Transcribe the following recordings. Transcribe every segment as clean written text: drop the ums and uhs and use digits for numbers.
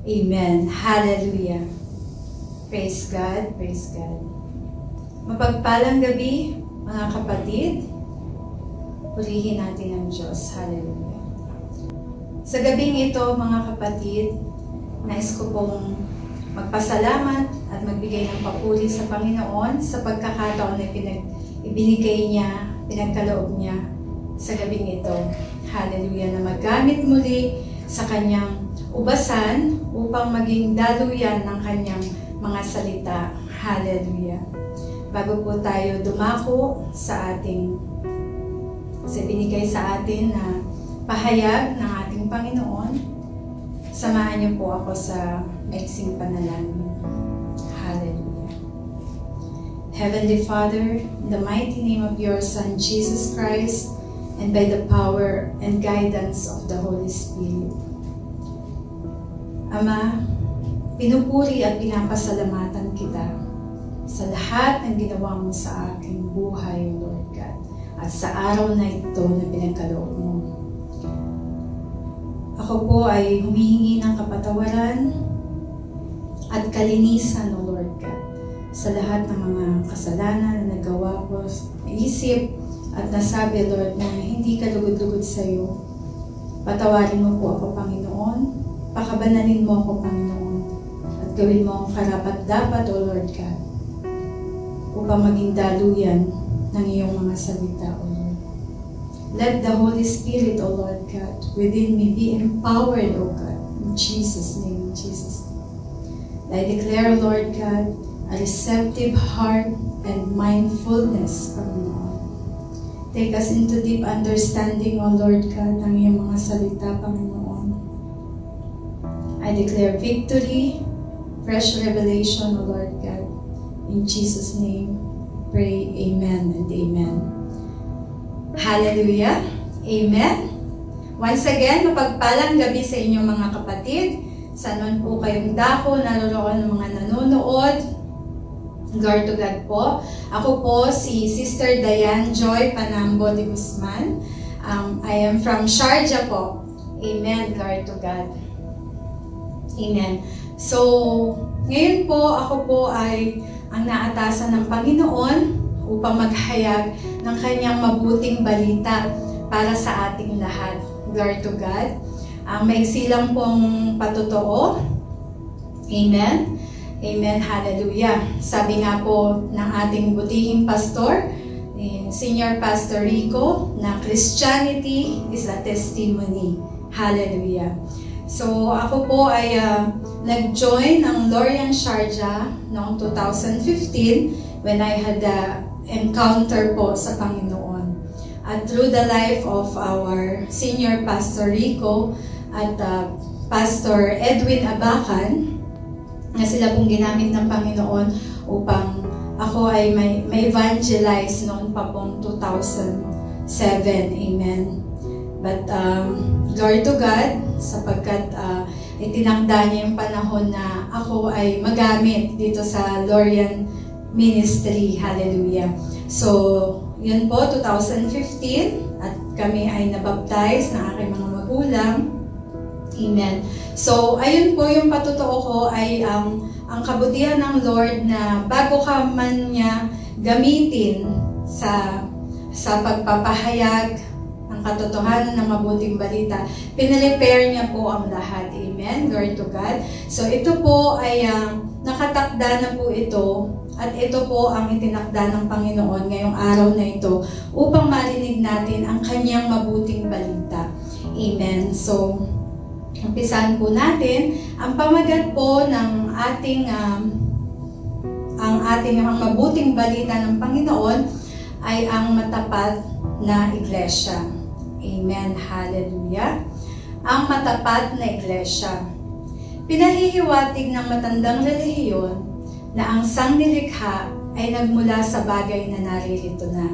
Amen. Hallelujah. Praise God. Praise God. Mapagpalang gabi, mga kapatid. Purihin natin ang Diyos. Hallelujah. Sa gabing ito, mga kapatid, nais ko pong magpasalamat at magbigay ng papuri sa Panginoon sa pagkakataon na ibinigay niya, pinagkaloob niya sa gabing ito. Hallelujah. Na magamit muli sa kanyang ubasan upang maging daluyan ng kanyang mga salita. Hallelujah. Bago po tayo dumako sa binigay sa atin na pahayag ng ating Panginoon, samahan niyo po ako sa maiksing panalangin. Hallelujah. Heavenly Father, in the mighty name of your Son, Jesus Christ, and by the power and guidance of the Holy Spirit, Ama, pinupuri at pinapasalamatan kita sa lahat ng ginawa mo sa aking buhay, Lord God, at sa araw na ito na pinagkaloob mo. Ako po ay humihingi ng kapatawaran at kalinisan, O Lord God, sa lahat ng mga kasalanan na nagawa ko sa isip at nasabi, Lord, na hindi ka lugod-lugod sa iyo. Patawarin mo po ako, Panginoon. Pakabanalin mo ako, Panginoon. At gawin mo ang karapat-dapat, O Lord God, upang maging daluyan ng iyong mga salita, O Lord. Let the Holy Spirit, O Lord God, within me be empowered, O God, in Jesus' name, in Jesus' name. I declare, Lord God, a receptive heart and mindfulness, Panginoon. Take us into deep understanding, O Lord God, ng iyong mga salita, Panginoon. I declare victory, fresh revelation, O Lord God. In Jesus' name, pray, amen and amen. Hallelujah. Amen. Once again, mapagpalang gabi sa inyong mga kapatid. Saan man po kayong dako, naroroon ng mga nanonood. Glory to God po. Ako po si Sister Diane Joy Panambo de Guzman. I am from Sharjah po. Amen. Glory to God. Amen. So, ngayon po, ako po ay ang naatasan ng Panginoon upang maghayag ng kanyang mabuting balita para sa ating lahat. Glory to God. Maiksi lang pong patotoo. Amen. Amen. Hallelujah. Sabi nga po ng ating butihing pastor, Senior Pastor Rico, na Christianity is a testimony. Hallelujah. So, ako po ay nag-join ng Lorian Sharjah noong 2015 when I had encounter po sa Panginoon. At through the life of our Senior Pastor Rico at Pastor Edwin Abacan, na sila pong ginamit ng Panginoon upang ako ay may evangelize noon pa pong 2007. Amen. But glory to God, sapagkat itinakda niya yung panahon na ako ay magamit dito sa Lorian Ministry. Hallelujah. So, yun po, 2015, at kami ay nabaptize ng aking mga magulang. Amen. So, ayun po yung patotoo ko ay ang kabutihan ng Lord na bago ka man niya gamitin sa pagpapahayag ng katotohanan ng mabuting balita, pinrepare niya po ang lahat. Amen. Glory to God. So, ito po ay nakatakda na po ito, at ito po ang itinakda ng Panginoon ngayong araw na ito upang marinig natin ang kanyang mabuting balita. Amen. So, umpisahan po natin ang pamagat po ng ating ang mabuting balita ng Panginoon ay ang matapat na iglesia. Amen. Hallelujah. Ang matapat na iglesia. Pinahihiwatig ng matandang relihiyon na ang sangnilikha ay nagmula sa bagay na naririto na.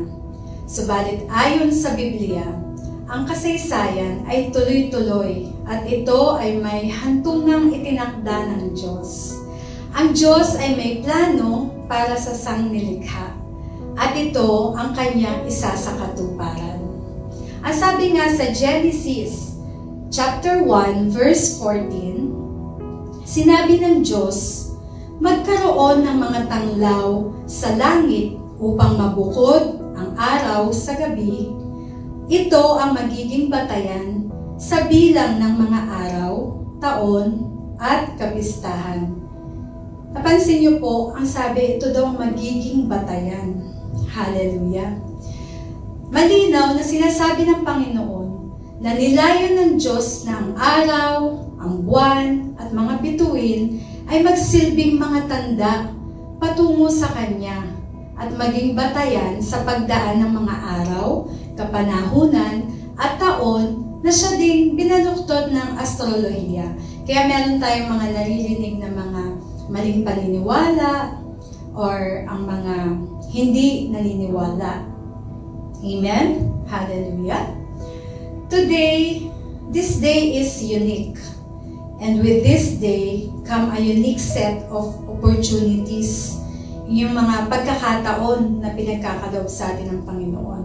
Subalit ayon sa Biblia, ang kasaysayan ay tuloy-tuloy at ito ay may hantungang itinakda ng Diyos. Ang Diyos ay may plano para sa sangnilikha at ito ang kanyang isasakatuparan. Ang sabi nga sa Genesis chapter 1 verse 14, sinabi ng Diyos, magkaroon ng mga tanglaw sa langit upang mabukod ang araw sa gabi. Ito ang magiging batayan sa bilang ng mga araw, taon, at kapistahan. Napansin niyo po, ang sabi, ito daw ang magiging batayan. Hallelujah. Malinaw na sinasabi ng Panginoon na nilayan ng Diyos na ang araw, ang buwan, at mga bituin ay magsilbing mga tanda patungo sa Kanya at maging batayan sa pagdaan ng mga araw, kapanahunan, at taon na siya ding binaluktot ng astrolohiya. Kaya meron tayong mga naririnig na mga maling paniniwala or ang mga hindi naniniwala. Amen? Hallelujah. Today, this day is unique. And with this day, come a unique set of opportunities. Yung mga pagkakataon na pinagkakaloob sa atin ng Panginoon.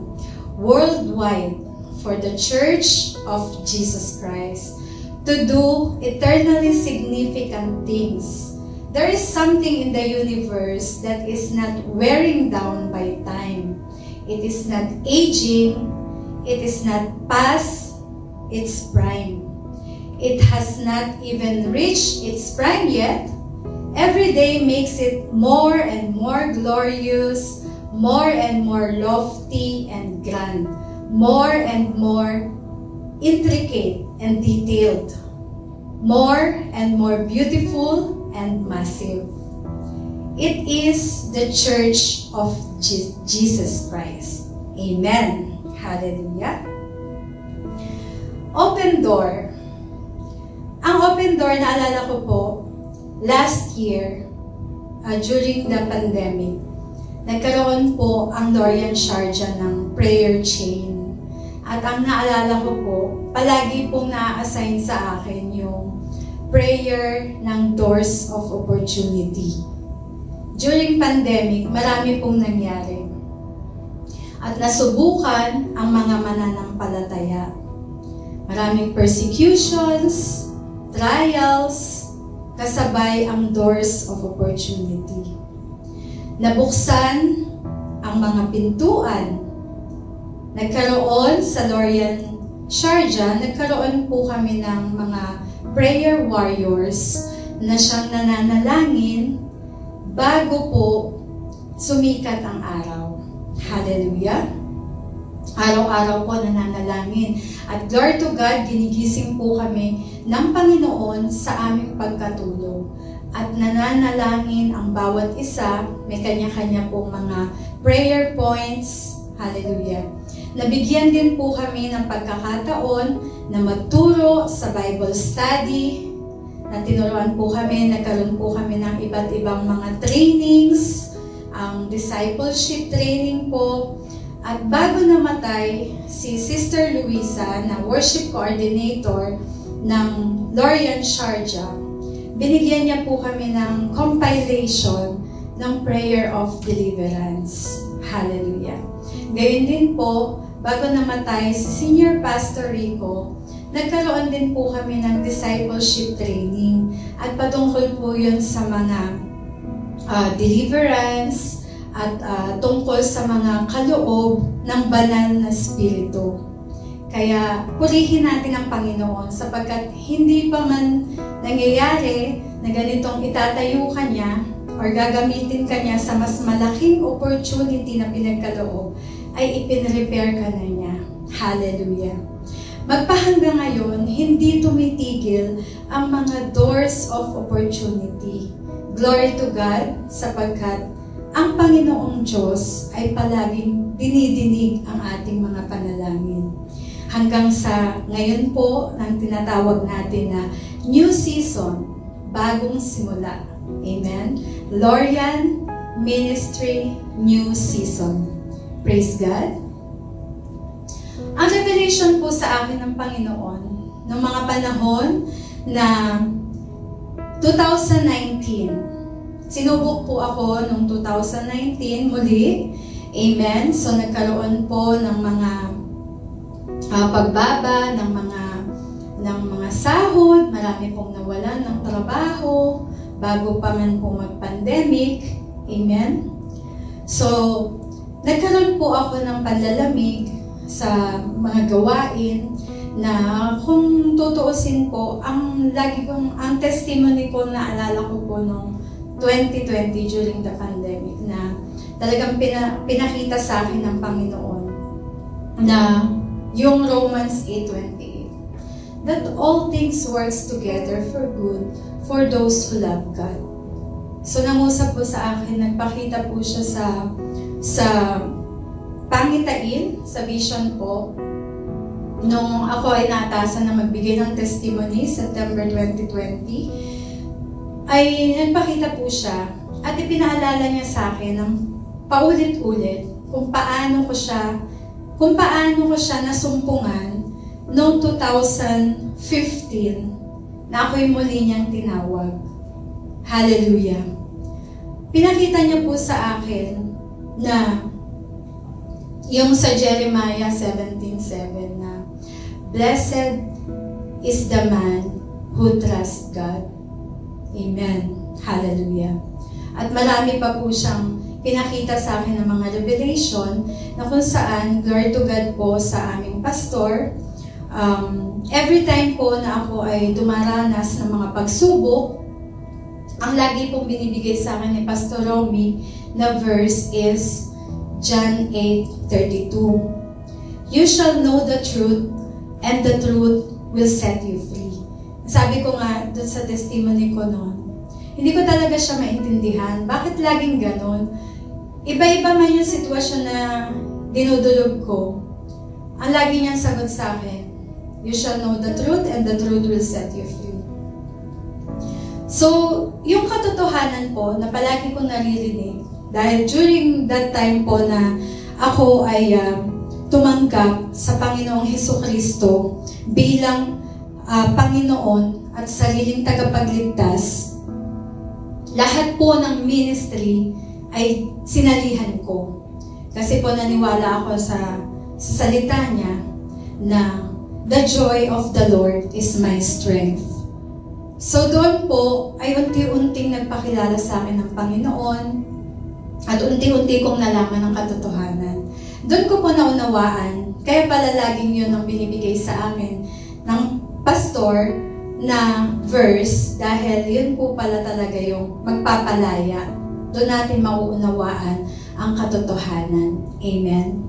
Worldwide, for the Church of Jesus Christ, to do eternally significant things. There is something in the universe that is not wearing down by time. It is not aging. It is not past its prime. It has not even reached its prime yet. Every day makes it more and more glorious, more and more lofty and grand, more and more intricate and detailed, more and more beautiful and massive. It is the Church of Jesus Christ. Amen. Hallelujah. Open door. Ang open door, naalala ko po, last year, during the pandemic, nagkaroon po ang Lorian Sharjah ng prayer chain. At ang naalala ko po, palagi pong na-assign sa akin yung prayer ng doors of opportunity. During pandemic, marami pong nangyari. At nasubukan ang mga mananampalataya. Maraming persecutions, trials, kasabay ang doors of opportunity. Nabuksan ang mga pintuan. Nagkaroon sa Lorian Sharjah, nagkaroon po kami ng mga prayer warriors na siyang nananalangin bago po sumikat ang araw. Hallelujah! Araw-araw po nananalangin. At glory to God, ginigising po kami ng Panginoon sa aming pagkatulog. At nananalangin ang bawat isa, may kanya-kanya pong mga prayer points. Hallelujah! Nabigyan din po kami ng pagkakataon na magturo sa Bible study, na tinuruan po kami, nagkaroon po kami ng iba't ibang mga trainings, ang discipleship training po. At bago namatay, si Sister Luisa na worship coordinator ng Lorian Sharjah, binigyan niya po kami ng compilation ng prayer of deliverance. Hallelujah! Gayun din po, bago namatay si Senior Pastor Rico, nagkaroon din po kami ng discipleship training at patungkol po yun sa mga deliverance at tungkol sa mga kaloob ng banal na spirito. Kaya purihin natin ang Panginoon sapagkat hindi pa man nangyayari na ganitong itatayo ka niya or gagamitin ka niya sa mas malaking opportunity na pinagkaloob, ay ipinrepair ka na niya. Hallelujah! Magpahanggang ngayon, hindi tumitigil ang mga doors of opportunity. Glory to God, sapagkat ang Panginoong Diyos ay palaging dinidinig ang ating mga panalangin. Hanggang sa ngayon po, ang tinatawag natin na new season, bagong simula. Amen? Lorian Ministry New Season. Praise God. Ang revelation po sa akin ng Panginoon ng mga panahon na 2019. Sinubok po ako noong 2019 muli. Amen. So nagkaroon po ng mga pagbaba ng mga mga sahod, marami pong nawalan ng trabaho, bago pa man po mag-pandemic. Amen? So, nagkaroon po ako ng panlalamig sa mga gawain na kung tutuusin po, ang testimony ko na alala ko po noong 2020 during the pandemic na talagang pinakita sa akin ng Panginoon na yung Romans 8:28, that all things works together for good for those who love God. So nangusap po sa akin, nagpakita po siya sa pangitain, sa vision po. Nung ako ay naatasan na magbigay ng testimony, September 2020, ay nagpakita po siya at ipinaalala niya sa akin ng paulit-ulit kung paano ko siya nasumpungan noong 2015 na ako'y muli niyang tinawag. Hallelujah! Pinakita niya po sa akin na yung sa Jeremiah 17:7 na blessed is the man who trusts God. Amen. Hallelujah. At marami pa po siyang pinakita sa akin ng mga revelation na kung saan, glory to God po sa aming pastor, every time po na ako ay dumaranas ng mga pagsubok, ang lagi pong binibigay sa akin ni Pastor Romy na verse is John 8:32. You shall know the truth, and the truth will set you free. Sabi ko nga doon sa testimony ko noon, hindi ko talaga siya maintindihan. Bakit laging ganon? Iba-iba man yung sitwasyon na dinudulog ko. Ang lagi niyang sagot sa akin, you shall know the truth, and the truth will set you free. So, yung katotohanan po na palagi kong naririnig, dahil during that time po na ako ay tumanggap sa Panginoong Hesukristo bilang Panginoon at sariling tagapagligtas, lahat po ng ministry ay sinalihan ko. Kasi po naniwala ako sa salita niya na the joy of the Lord is my strength. So doon po ay unti-unting nagpakilala sa akin ng Panginoon at unti-unti kong nalaman ang katotohanan. Doon ko po naunawaan, kaya pala laging yun ang binibigay sa amin ng pastor na verse dahil yun po pala talaga yung magpapalaya. Doon natin mauunawaan ang katotohanan. Amen?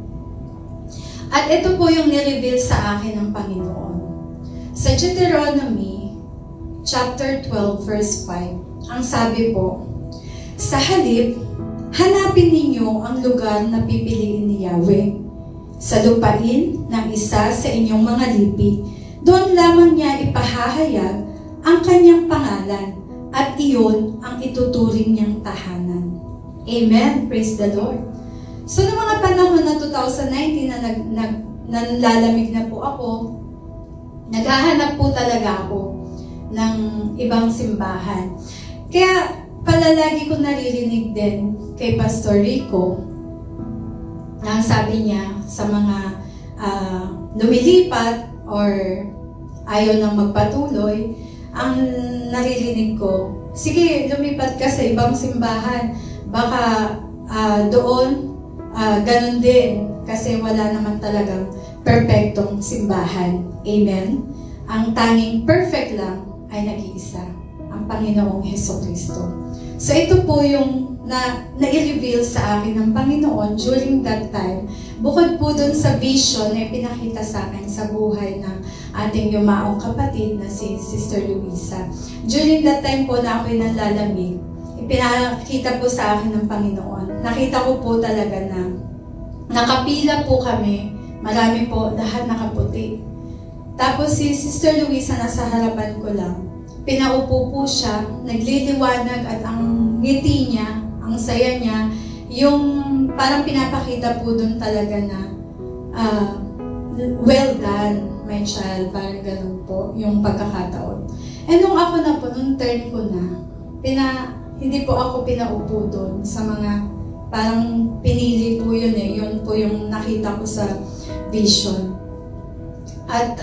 At ito po yung nireveal sa akin ng Panginoon. Sa Deuteronomy chapter 12 verse 5, ang sabi po, sa halip, hanapin ninyo ang lugar na pipiliin ni Yahweh. Sa lupain ng isa sa inyong mga lipi, doon lamang niya ipahahayag ang kanyang pangalan at iyon ang ituturing niyang tahanan. Amen. Praise the Lord. So, noong mga panahon na 2019 na nanlalamig na po ako, naghahanap po talaga ako ng ibang simbahan. Kaya pala lagi ko naririnig din kay Pastor Rico na sabi niya sa mga lumilipat or ayaw nang magpatuloy, ang naririnig ko, sige, lumipat ka sa ibang simbahan. Baka doon, ganun din. Kasi wala naman talagang perfectong simbahan. Amen? Ang tanging perfect lang ay nag-iisa, ang Panginoong Hesukristo. So ito po yung na-reveal sa akin ng Panginoon during that time. Bukod po dun sa vision na pinakita sa akin sa buhay ng ating yumaong kapatid na si Sister Luisa. During that time po na ako'y nanlalamig, ipinakita po sa akin ng Panginoon. Nakita ko po talaga na nakapila po kami, marami po, lahat nakaputi. Tapos si Sister Luisa nasa harapan ko lang. Pinaupo po siya, nagliliwanag at ang ngiti niya, ang saya niya, yung parang pinapakita po doon talaga na well done, my child, parang ganun po, yung pagkakataon. And nung ako na po, nung turn ko na, hindi po ako pinaupo doon sa mga, parang pinili po yun eh, yun po yung nakita ko sa vision. At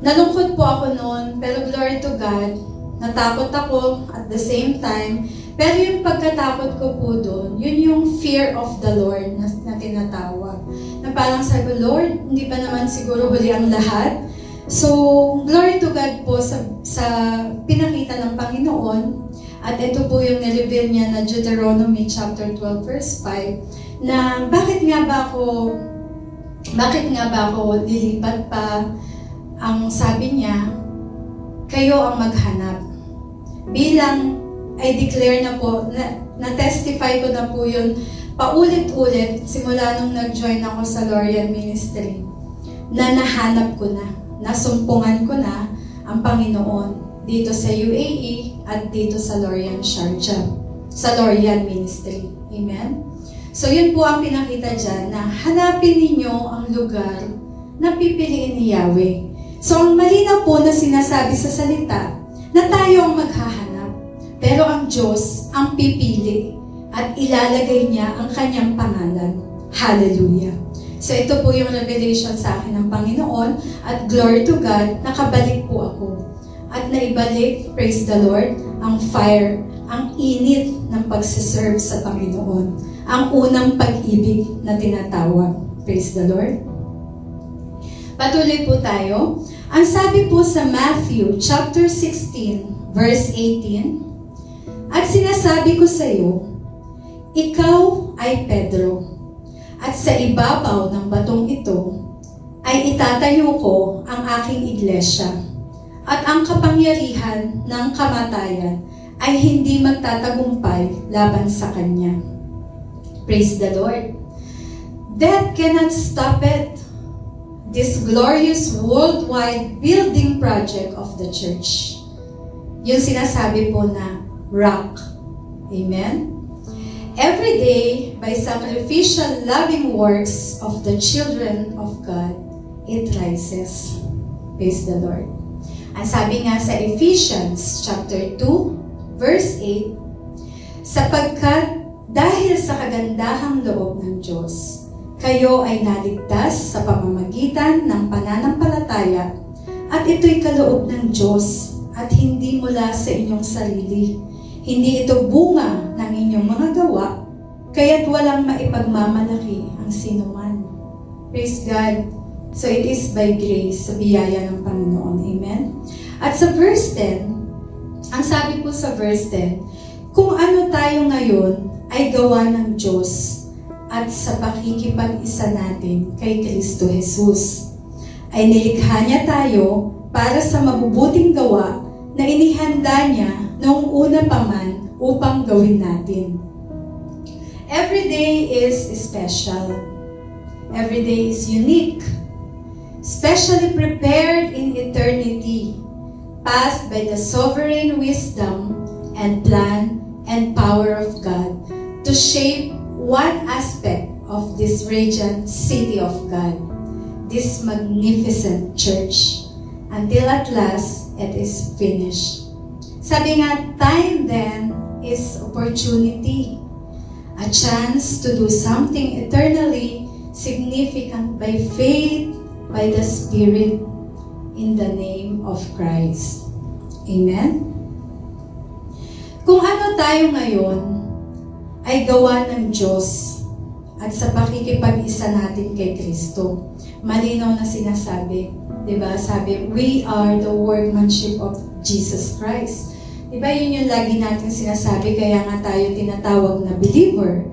nalungkot po ako noon, pero glory to God, natakot ako at the same time. Pero yung pagkatakot ko po doon, yun yung fear of the Lord na tinatawag. Na parang sabi ko, Lord, hindi pa naman siguro huli ang lahat. So, glory to God po sa pinakita ng Panginoon. At ito po yung nireveal niya na Deuteronomy chapter 12 verse 5 na bakit nga ba ako lilipat pa? Ang sabi niya, kayo ang maghanap. Bilang I declare na po, na-testify ko na po yun paulit-ulit simula nung nag-join ako sa Lorian Ministry na nahanap ko na, nasumpungan ko na ang Panginoon dito sa UAE at dito sa Lorian Sharjah, sa Lorian Ministry. Amen? So yun po ang pinakita dyan na hanapin ninyo ang lugar na pipiliin ni Yahweh. So ang malinaw po na sinasabi sa salita na tayo ang maghahanap. Pero ang Diyos ang pipili at ilalagay niya ang kanyang pangalan. Hallelujah! So ito po yung revelation sa akin ng Panginoon at glory to God, nakabalik po ako. At naibalik, praise the Lord, ang fire, ang init ng pagsiserve sa Panginoon. Ang unang pag-ibig na tinatawag. Praise the Lord! Patuloy po tayo. Ang sabi po sa Matthew chapter 16, verse 18, at sinasabi ko sa iyo, ikaw ay Pedro, at sa ibabaw ng batong ito ay itatayo ko ang aking iglesia, at ang kapangyarihan ng kamatayan ay hindi magtatagumpay laban sa kanya. Praise the Lord! Death cannot stop it. This glorious worldwide building project of the church. Yung sinasabi po na rock. Amen? Every day, by sacrificial loving works of the children of God, it rises. Praise the Lord. Ang sabi nga sa Ephesians chapter 2, verse 8, sapagkat dahil sa kagandahang loob ng Diyos, kayo ay naligtas sa pamamagitan ng pananampalataya at ito'y kaloob ng Diyos at hindi mula sa inyong sarili. Hindi ito bunga ng inyong mga gawa, kaya't walang maipagmamalaki ang sinuman. Praise God. So it is by grace, sa biyaya ng Panginoon. Amen? At sa verse 10, ang sabi po sa verse 10, kung ano tayo ngayon ay gawa ng Diyos at sa pakikipag-isa natin kay Kristo Jesus, ay nilikha niya tayo para sa mabubuting gawa na inihanda niya noong una pa man upang gawin natin. Every day is special. Every day is unique. Specially prepared in eternity, passed by the sovereign wisdom and plan and power of God to shape one aspect of this radiant city of God, this magnificent church, until at last it is finished. Sabi nga, time then is opportunity, a chance to do something eternally significant by faith, by the Spirit, in the name of Christ. Amen? Kung ano tayo ngayon ay gawa ng Diyos at sa pakikipag-isa natin kay Kristo. Malinaw na sinasabi, di ba? Sabi, we are the workmanship of Jesus Christ. Di ba yun yung lagi natin sinasabi, kaya nga tayo tinatawag na believer.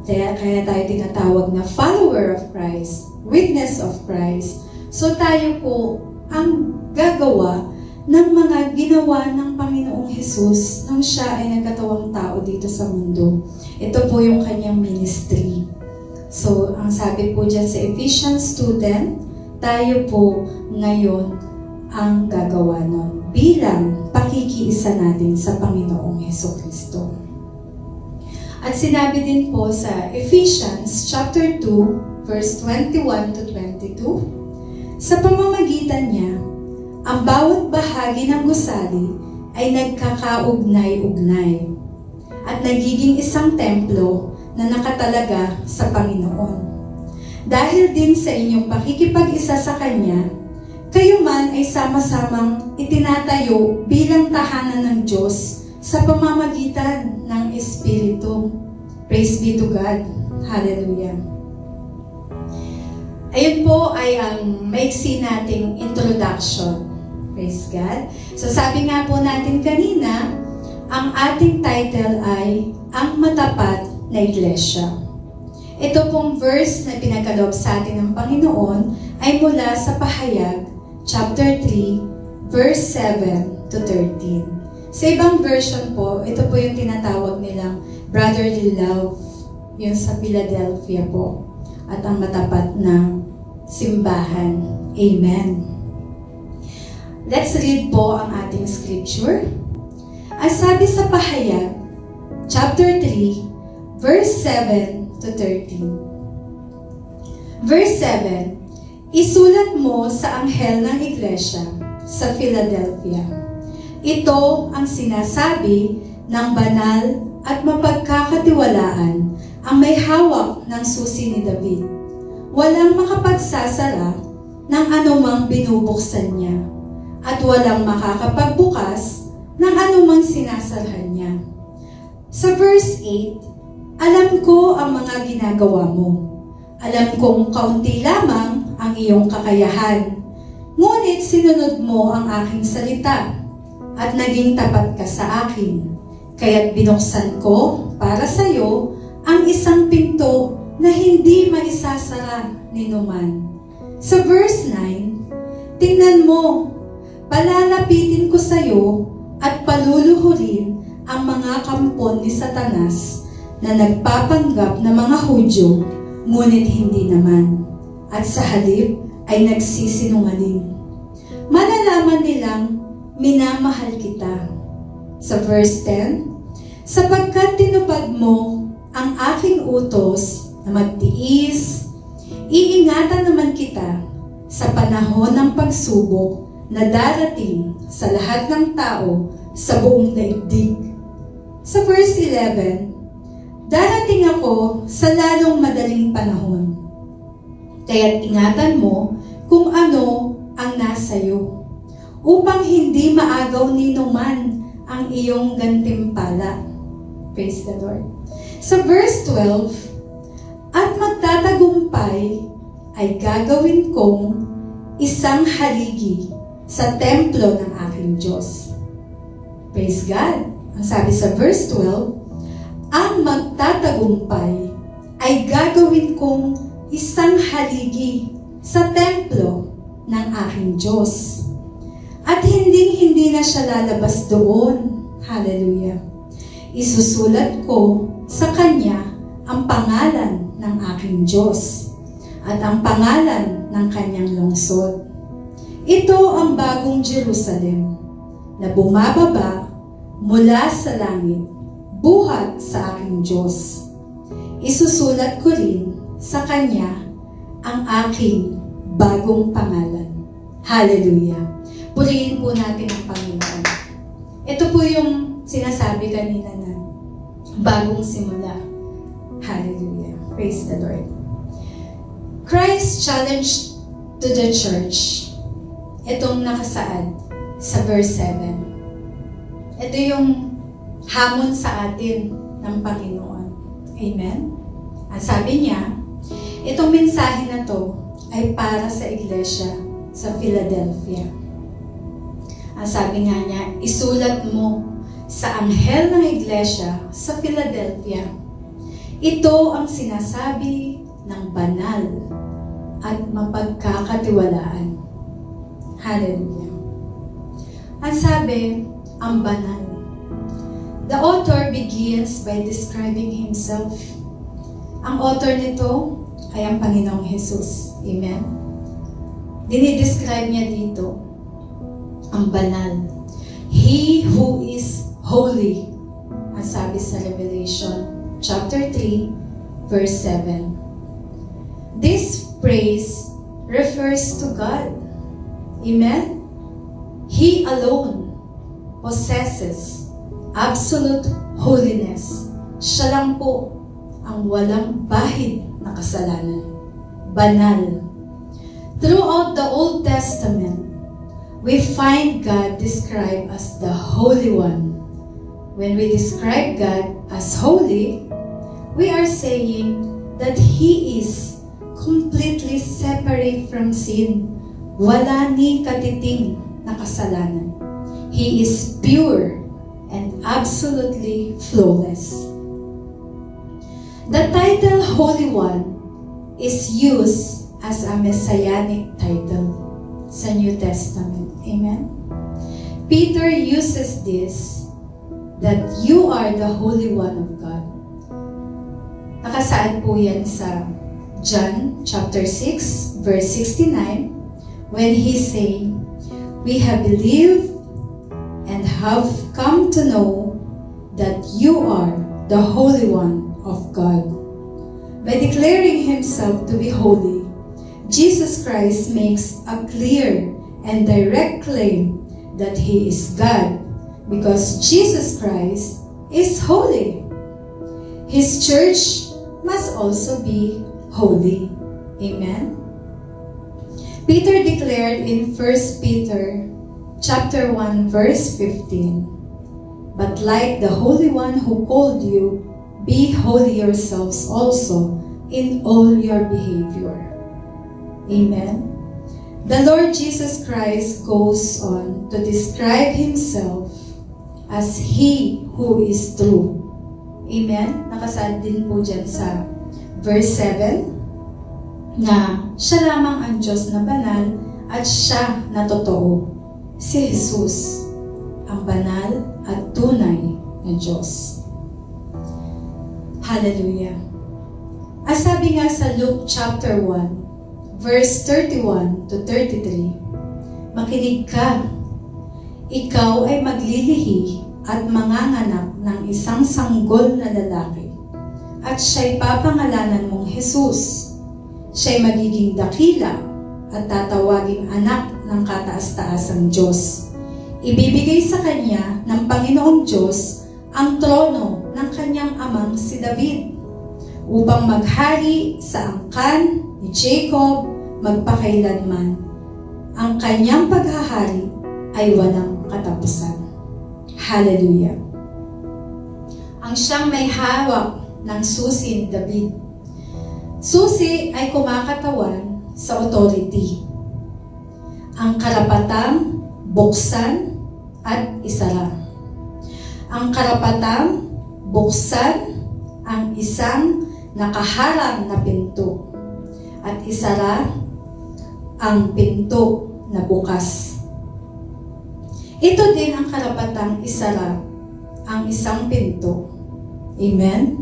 Kaya tayo tinatawag na follower of Christ, witness of Christ. So tayo po ang gagawa ng mga ginawa ng Panginoong Hesus nung siya ay nagkatawang tao dito sa mundo. Ito po yung kanyang ministry. So, ang sabi po dyan sa Ephesians 2:10, tayo po ngayon ang gagawa nun bilang pakikiisa natin sa Panginoong Hesukristo. At sinabi din po sa Ephesians chapter 2, verse 21 to 22, sa pamamagitan niya, ang bawat bahagi ng gusali ay nagkakaugnay-ugnay at nagiging isang templo na nakatalaga sa Panginoon. Dahil din sa inyong pakikipag-isa sa Kanya, kayo man ay sama-samang itinatayo bilang tahanan ng Diyos sa pamamagitan ng Espiritu. Praise be to God. Hallelujah. Ayun po ay ang maiksi nating introduction. Praise God. So sabi nga po natin kanina, ang ating title ay Ang Matapat na Iglesia. Ito pong verse na pinagkaloob sa atin ng Panginoon ay mula sa Pahayag, chapter 3, verse 7 to 13. Sa ibang version po, ito po yung tinatawag nilang brotherly love, yun sa Philadelphia po, at ang matapat na simbahan. Amen. Let's read po ang ating scripture. Ang sabi sa Pahayag, chapter 3, verse 7 to 13. Verse 7, isulat mo sa anghel ng iglesia sa Philadelphia. Ito ang sinasabi ng banal at mapagkakatiwalaan ang may hawak ng susi ni David. Walang makapagsasara ng anumang binubuksan niya at walang makakapagbukas ng anumang sinasarhan niya. Sa verse 8, alam ko ang mga ginagawa mo. Alam kong kaunti lamang ang iyong kakayahan. Ngunit sinunod mo ang aking salita at naging tapat ka sa akin. Kaya't binuksan ko para sa iyo ang isang pinto na hindi maisasara ni numan. Sa verse 9, tingnan mo, palalapitin ko sa iyo at paluluhurin ang mga kampon ni Satanas na nagpapanggap na mga Hudyo, ngunit hindi naman, at sa halip ay nagsisinungaling. Malalaman nilang minamahal kita. Sa verse 10, sapagkat tinupad mo ang aking utos na magtiis, iingatan naman kita sa panahon ng pagsubok na darating sa lahat ng tao sa buong daigdig. Sa verse 11, darating ako sa lalong madaling panahon. Kaya't ingatan mo kung ano ang nasa iyo, upang hindi maagaw ni numan ang iyong gantimpala. Praise the Lord. Sa verse 12, at magtatagumpay ay gagawin kong isang haligi sa templo ng aking Diyos. Praise God. Ang sabi sa verse 12, ang magtatagumpay ay gagawin kong isang haligi sa templo ng aking Diyos. At hindi na siya lalabas doon. Hallelujah. Isusulat ko sa Kanya ang pangalan ng aking Diyos at ang pangalan ng Kanyang lungsod. Ito ang bagong Jerusalem na bumababa mula sa langit, buhat sa aking Diyos. Isusulat ko rin sa Kanya ang aking bagong pangalan. Hallelujah. Purihin po natin ang Panginoon. Ito po yung sinasabi kanina na bagong simula. Hallelujah. Praise the Lord. Christ challenged to the church. Itong nakasaad sa verse 7. Ito yung hamon sa atin ng Panginoon. Amen? Ang sabi niya, itong mensahe na to ay para sa iglesia sa Philadelphia. Ang sabi nga niya, isulat mo sa anghel ng iglesia sa Philadelphia. Ito ang sinasabi ng banal at mapagkakatiwalaan. Hallelujah. Ang sabi, ang banal. The author begins by describing himself. Ang author nito ay ang Panginoong Jesus. Amen? Dinidescribe niya dito ang banal. He who is holy. Ang sabi sa Revelation chapter 3, verse 7. This phrase refers to God. Amen? He alone possesses absolute holiness. Siya lang po ang walang bahid na kasalanan. Banal. Throughout the Old Testament, we find God described as the Holy One. When we describe God as holy, we are saying that He is completely separate from sin. Wala ni katiting na kasalanan. He is pure and absolutely flawless. The title Holy One is used as a messianic title sa New Testament. Amen? Peter uses this, that you are the Holy One of God. Nakasaad po yan sa John chapter 6, verse 69, when he say, we have believed and have come to know that you are the Holy One of God. By declaring himself to be holy, Jesus Christ makes a clear and direct claim that he is God, because Jesus Christ is holy. His church must also be holy. Amen? Peter declared in 1 Peter chapter 1 verse 15, but like the Holy One who called you, be holy yourselves also in all your behavior. Amen? The Lord Jesus Christ goes on to describe himself as He who is true. Amen? Nakasaad din po dyan sa verse 7 na siya lamang ang Diyos na banal at siya na totoo. Si Jesus, ang banal at tunay na Diyos. Hallelujah. As sabi nga sa Luke chapter 1, verse 31 to 33, makinig ka. Ikaw ay maglilihi at manganganak ng isang sanggol na lalaki, at siya'y papangalanan mong Jesus. Siya'y magiging dakila at tatawaging anak ng kataas-taasang Diyos. Ibibigay sa kanya ng Panginoong Diyos ang trono ng kanyang amang si David, upang maghari sa angkan ni Jacob magpakailanman. Ang kanyang paghahari ay walang katapusan. Hallelujah. Ang siyang may hawak ng susi ni David. Susi ay kumakatawan sa authority. Ang karapatang buksan at isara. Ang karapatang buksan ang isang nakaharang na pinto at isara ang pinto na bukas. Ito din ang karapatang isara ang isang pinto. Amen?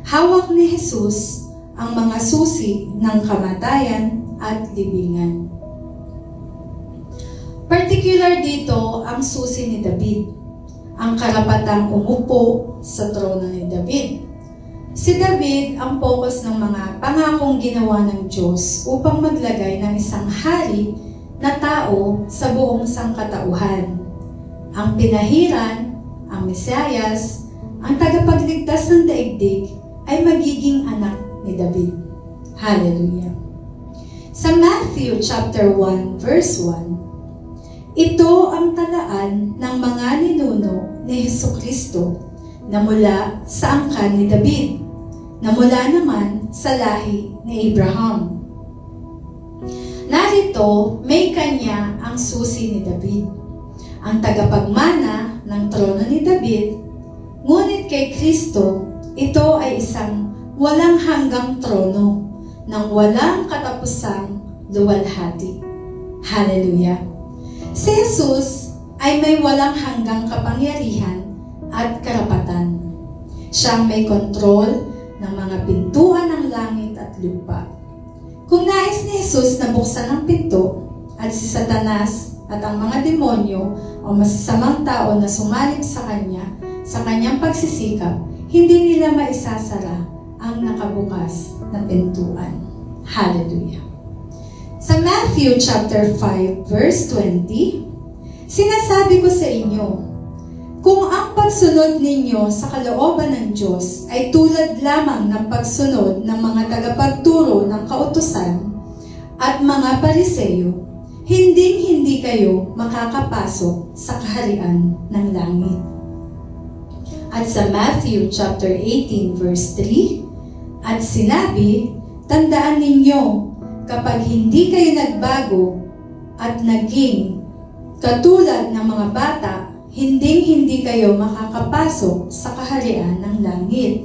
Hawak ni Jesus ang mga susi ng kamatayan at libingan. Particular dito ang susi ni David, ang karapatang umupo sa trono ni David. Si David ang focus ng mga pangakong ginawa ng Diyos upang maglagay ng isang hari na tao sa buong sangkatauhan. Ang pinahiran, ang Mesiyas, ang tagapagligtas ng daigdig ay magiging anak ni David. Hallelujah. Sa Matthew chapter 1 verse 1, ito ang talaan ng mga ninuno ni Hesukristo na mula sa angkan ni David, na mula naman sa lahi ni Abraham. Narito, may kanya ang susi ni David, ang tagapagmana ng trono ni David, ngunit kay Kristo, ito ay isang walang hanggang trono ng walang katapusang luwalhati. Hallelujah! Si Jesus ay may walang hanggang kapangyarihan at karapatan. Siyang may kontrol ng mga pintuan ng langit at lupa. Kung nais ni Jesus na buksan ang pinto at si Satanas at ang mga demonyo o masasamang tao na sumalib sa kanya, sa kanyang pagsisikap, hindi nila maisasara ang nakabukas na pintuan. Hallelujah. Sa Matthew chapter 5 verse 20, sinasabi ko sa inyo, kung ang pagsunod ninyo sa kalooban ng Diyos ay tulad lamang ng pagsunod ng mga tagapagturo ng kautusan at mga Pariseyo, hindi kayo makakapasok sa kaharian ng langit. At sa Matthew chapter 18 verse 3, at sinabi, tandaan ninyo, kapag hindi kayo nagbago at naging katulad ng mga bata, hindi kayo makakapasok sa kaharian ng langit.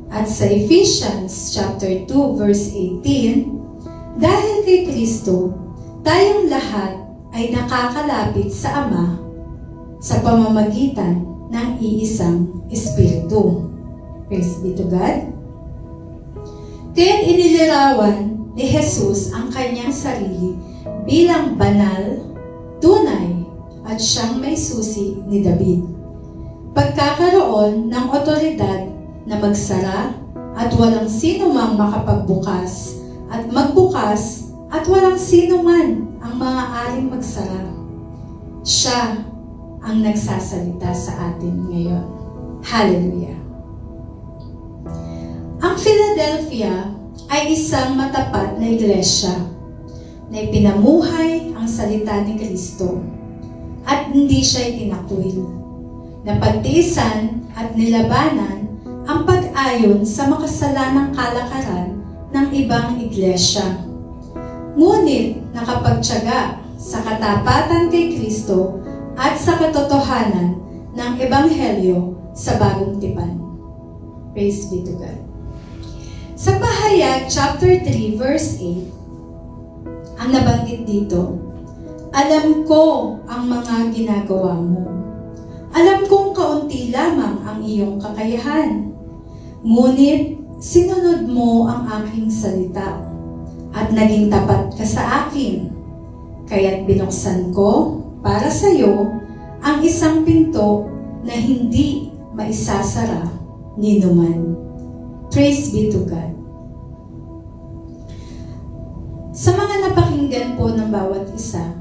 At sa Ephesians chapter 2 verse 18, dahil kay Kristo, tayong lahat ay nakakalapit sa Ama sa pamamagitan ng iisang Espiritu. Praise be to God. Kaya't inilarawan ni Jesus ang kanyang sarili bilang banal, tunay, at siyang may susi ni David. Pagkakaroon ng otoridad na magsara at walang sino mang makapagbukas at magbukas at walang sino man ang maaaring magsara. Siya ang nagsasalita sa atin ngayon. Hallelujah! Ang Philadelphia ay isang matapat na iglesia na ipinamuhay ang salita ni Kristo at hindi siya itinakwil. Napagtiisan at nilabanan ang pag-ayon sa makasalanang kalakaran ng ibang iglesia. Ngunit nakapagtiyaga sa katapatan kay Kristo at sa katotohanan ng Ebanghelyo sa Bagong Tipan. Praise be to God. Sa Pahayag chapter 3 verse 8, ang nabanggit dito, alam ko ang mga ginagawa mo. Alam kong kaunti lamang ang iyong kakayahan. Ngunit sinunod mo ang aking salita at naging tapat ka sa akin. Kaya't binuksan ko para sa iyo ang isang pinto na hindi maisasara ni numan. Praise be to God. Sa mga napakinggan po ng bawat isa,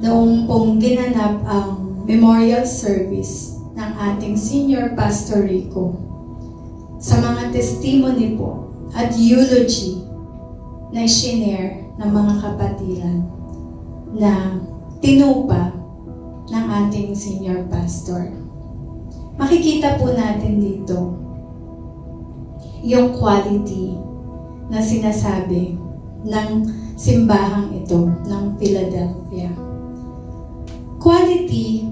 noong pong ginanap ang memorial service ng ating Senior Pastor Rico, sa mga testimony po at eulogy na i-share ng mga kapatiran na tinupa ng ating Senior Pastor. Makikita po natin dito yung quality na sinasabi ng simbahang ito ng Philadelphia. Quality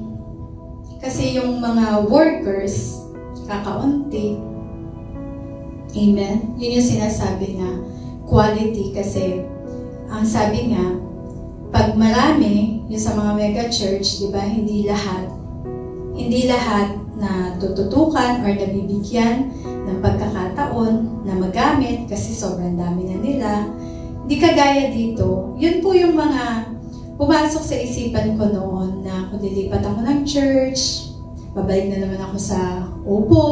kasi yung mga workers kakaunti. Amen? Yun yung sinasabi na quality kasi ang sabi nga, pag marami, yung sa mga mega church, di ba, hindi lahat na tututukan or nabibigyan ng pagkakataon na magamit kasi sobrang dami na nila. Di kagaya dito, yun po yung mga pumasok sa isipan ko noon na kung lilipat ako ng church, babalik na naman ako sa upo,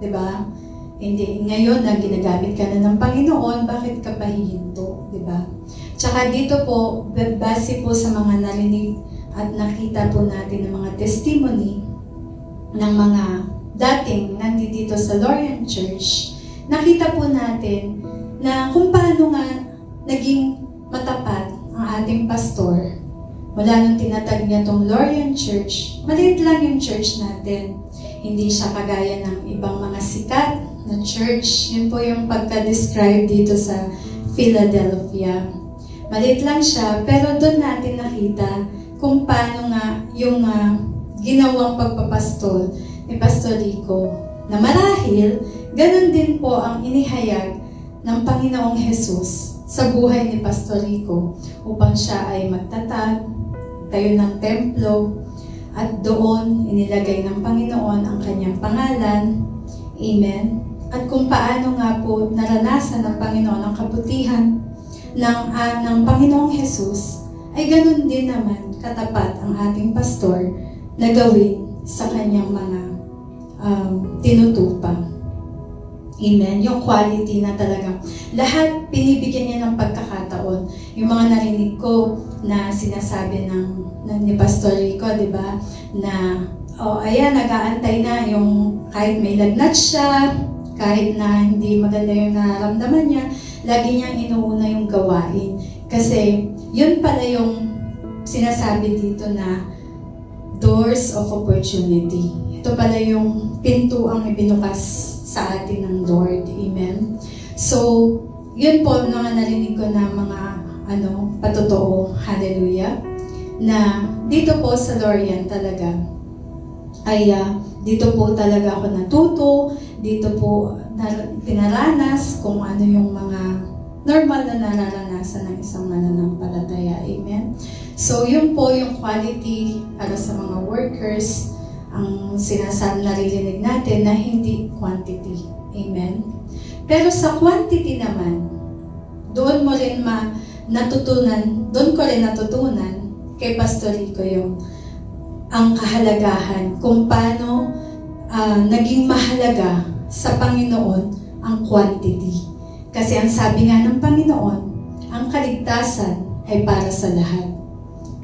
di ba? Hindi, ngayon na ginagamit ka na ng Panginoon, bakit ka pahihinto, di ba? Tsaka dito po, base po sa mga narinig at nakita po natin ng mga testimony ng mga dating nandito sa Lorian Church, nakita po natin na kung paano nga naging matapat ang ating pastor. Mula nung tinatag niya tong Lorian Church, maliit lang yung church natin. Hindi siya kagaya ng ibang mga sikat na church. Yun po yung pagka-describe dito sa Philadelphia. Maliit lang siya, pero doon natin nakita kung paano nga yung ginawang pagpapastol ni Pastor Rico. Na marahil, ganun din po ang inihayag ng Panginoong Jesus sa buhay ni Pastor Rico upang siya ay magtatag, tayo ng templo, at doon inilagay ng Panginoon ang kanyang pangalan. Amen. At kung paano nga po naranasan ng Panginoon ang kabutihan ng Panginoong Jesus, ay ganun din naman katapat ang ating pastor na gawin sa kanyang mga tinutupa. Amen. Yung quality na talagang lahat pinibigyan niya ng pagkakataon. Yung mga narinig ko na sinasabi ni Pastor Rico, di ba? Na, ayan, nag-aantay na yung kahit may lagnat siya, kahit na hindi maganda yung nararamdaman niya, lagi niyang inuuna yung gawain. Kasi yun pala yung sinasabi dito na doors of opportunity. Ito pala yung pintuang ibinukas sa atin ng Lord. Amen? So, yun po mga narinig ko na mga patotoo. Hallelujah. Na dito po sa Lorian talaga ay dito po talaga ako natuto, dito po pinaranas kung ano yung mga normal na nararanasan ng isang mananampalataya. Amen? So, yun po yung quality para sa mga workers, ang sinasabi naririnig natin na hindi quantity. Amen? Pero sa quantity naman, doon ko rin natutunan kay Pastor Rico yung ang kahalagahan kung paano naging mahalaga sa Panginoon ang quantity. Kasi ang sabi nga ng Panginoon, ang kaligtasan ay para sa lahat.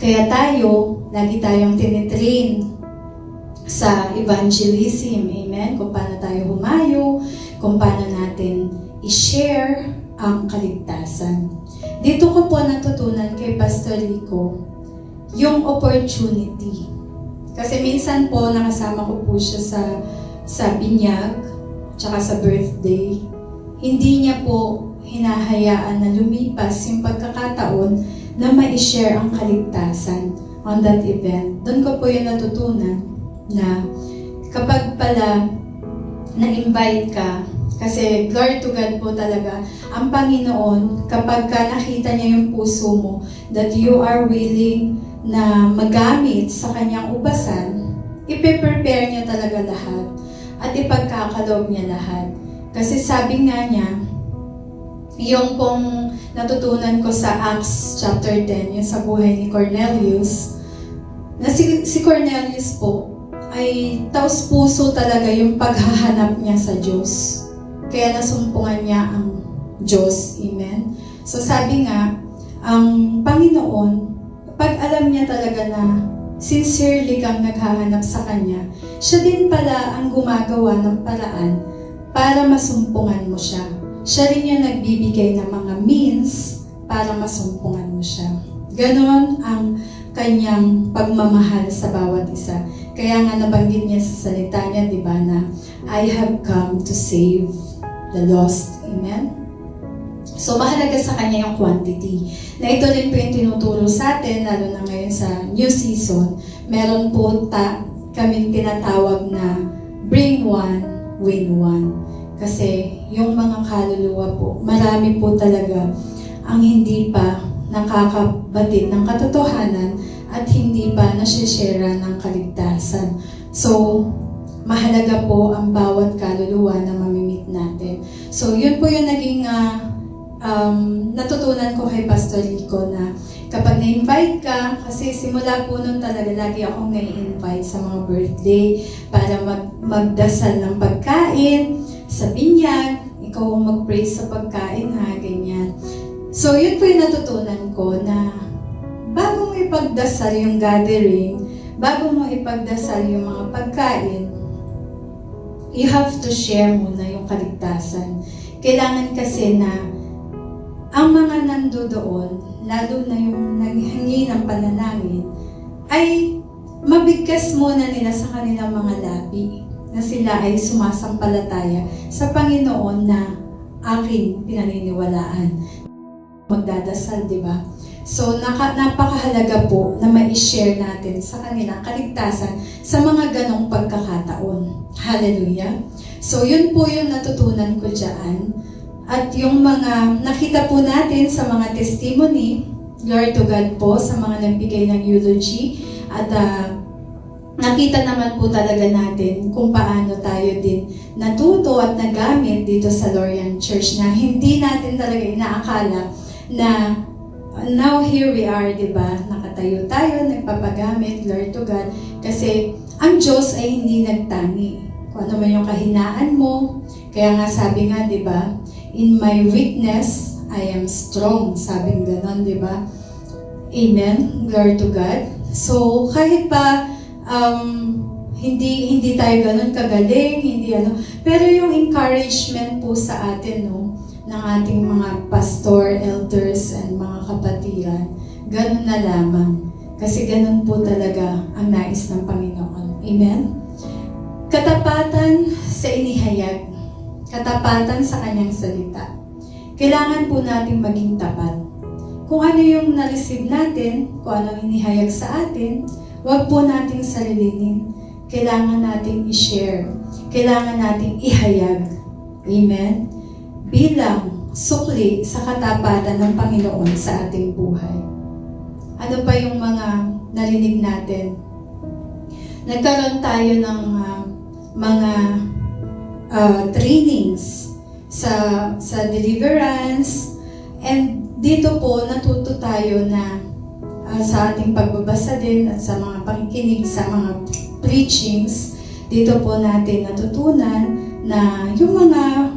Kaya lagi tayong tinitrain sa evangelism, amen? Kung paano tayo humayo, kung paano natin i-share ang kaligtasan. Dito ko po natutunan kay Pastor Rico yung opportunity. Kasi minsan po nakasama ko po siya sa binyag, tsaka sa birthday. Hindi niya po hinahayaan na lumipas yung pagkakataon na ma-share ang kaligtasan on that event. Doon ko po yung natutunan na kapag pala na-invite ka, kasi glory to God po talaga, ang Panginoon, kapag ka nakita niya yung puso mo, that you are willing na magamit sa kanyang ubasan, ipe-prepare niya talaga lahat at ipagkakaloob niya lahat. Kasi sabi nga niya, yung pong natutunan ko sa Acts chapter 10, yung sa buhay ni Cornelius, na si Cornelius po ay taos puso talaga yung paghahanap niya sa Diyos. Kaya nasumpungan niya ang Diyos. Amen? So sabi nga, ang Panginoon, pag alam niya talaga na sincerely kang naghahanap sa Kanya, siya din pala ang gumagawa ng paraan para masumpungan mo siya. Siya rin yung nagbibigay ng mga means para masumpungan mo siya. Ganon ang kanyang pagmamahal sa bawat isa. Kaya nga nabanggit niya sa salita niya, di ba, na I have come to save the lost. Amen? So, mahalaga sa kanya yung quantity. Na ito rin po yung tinuturo sa atin, lalo na ngayon sa new season. Meron po kaming tinatawag na bring one, win one. Kasi yung mga kaluluwa po, marami po talaga ang hindi pa nakakabatid ng katotohanan at hindi pa nasishare ng kaligtasan. So, mahalaga po ang bawat kaluluwa na mamimit natin. So, yun po yung naging natutunan ko kay Pastor Rico na kapag na-invite ka, kasi simula po nun talaga lagi akong na-invite sa mga birthday para magdasal ng pagkain, sa binyag, ikaw ang mag-praise sa pagkain ha, ganyan. So, yun po yung natutunan ko na bago mo ipagdasal yung gathering, bago mo ipagdasal yung mga pagkain, you have to share muna yung kaligtasan. Kailangan kasi na ang mga nandoon, lalo na yung naghingi ng panalangin, ay mabigkas muna nila sa kanilang mga labi na sila ay sumasampalataya sa Panginoon na aking pinaniniwalaan. Magdadasal, di ba? So, napakahalaga po na ma-share natin sa kanila kaligtasan sa mga ganong pagkakataon. Hallelujah! So, yun po yung natutunan ko dyan. At yung mga nakita po natin sa mga testimony, glory to God po, sa mga nagbigay ng eulogy, at nakita naman po talaga natin kung paano tayo din natuto at nagamit dito sa Lorian Church na hindi natin talaga inaakala na now here we are, di ba? Nakatayo tayo, nagpapagamit, glory to God. Kasi ang Diyos ay hindi nagtangi. Kung ano man yung kahinaan mo, kaya nga sabi nga, di ba? In my weakness, I am strong. Sabing ganon, di ba? Amen. Glory to God. So, kahit pa hindi tayo ganon kagaling, pero yung encouragement po sa atin, no, ng ating mga pastor, elders, and mga kapatiran, ganun na lamang. Kasi ganun po talaga ang nais ng Panginoon. Amen? Katapatan sa inihayag. Katapatan sa kanyang salita. Kailangan po natin maging tapat. Kung ano yung na-receive natin, kung ano inihayag sa atin, huwag po nating sarilinin. Kailangan nating i-share. Kailangan nating ihayag. Amen? Bilang sukli sa katapatan ng Panginoon sa ating buhay. Ano pa yung mga narinig natin? Nagkaroon tayo ng mga trainings sa deliverance, and dito po natuto tayo na sa ating pagbabasa din at sa mga pakikinig sa mga preachings, dito po natin natutunan na yung mga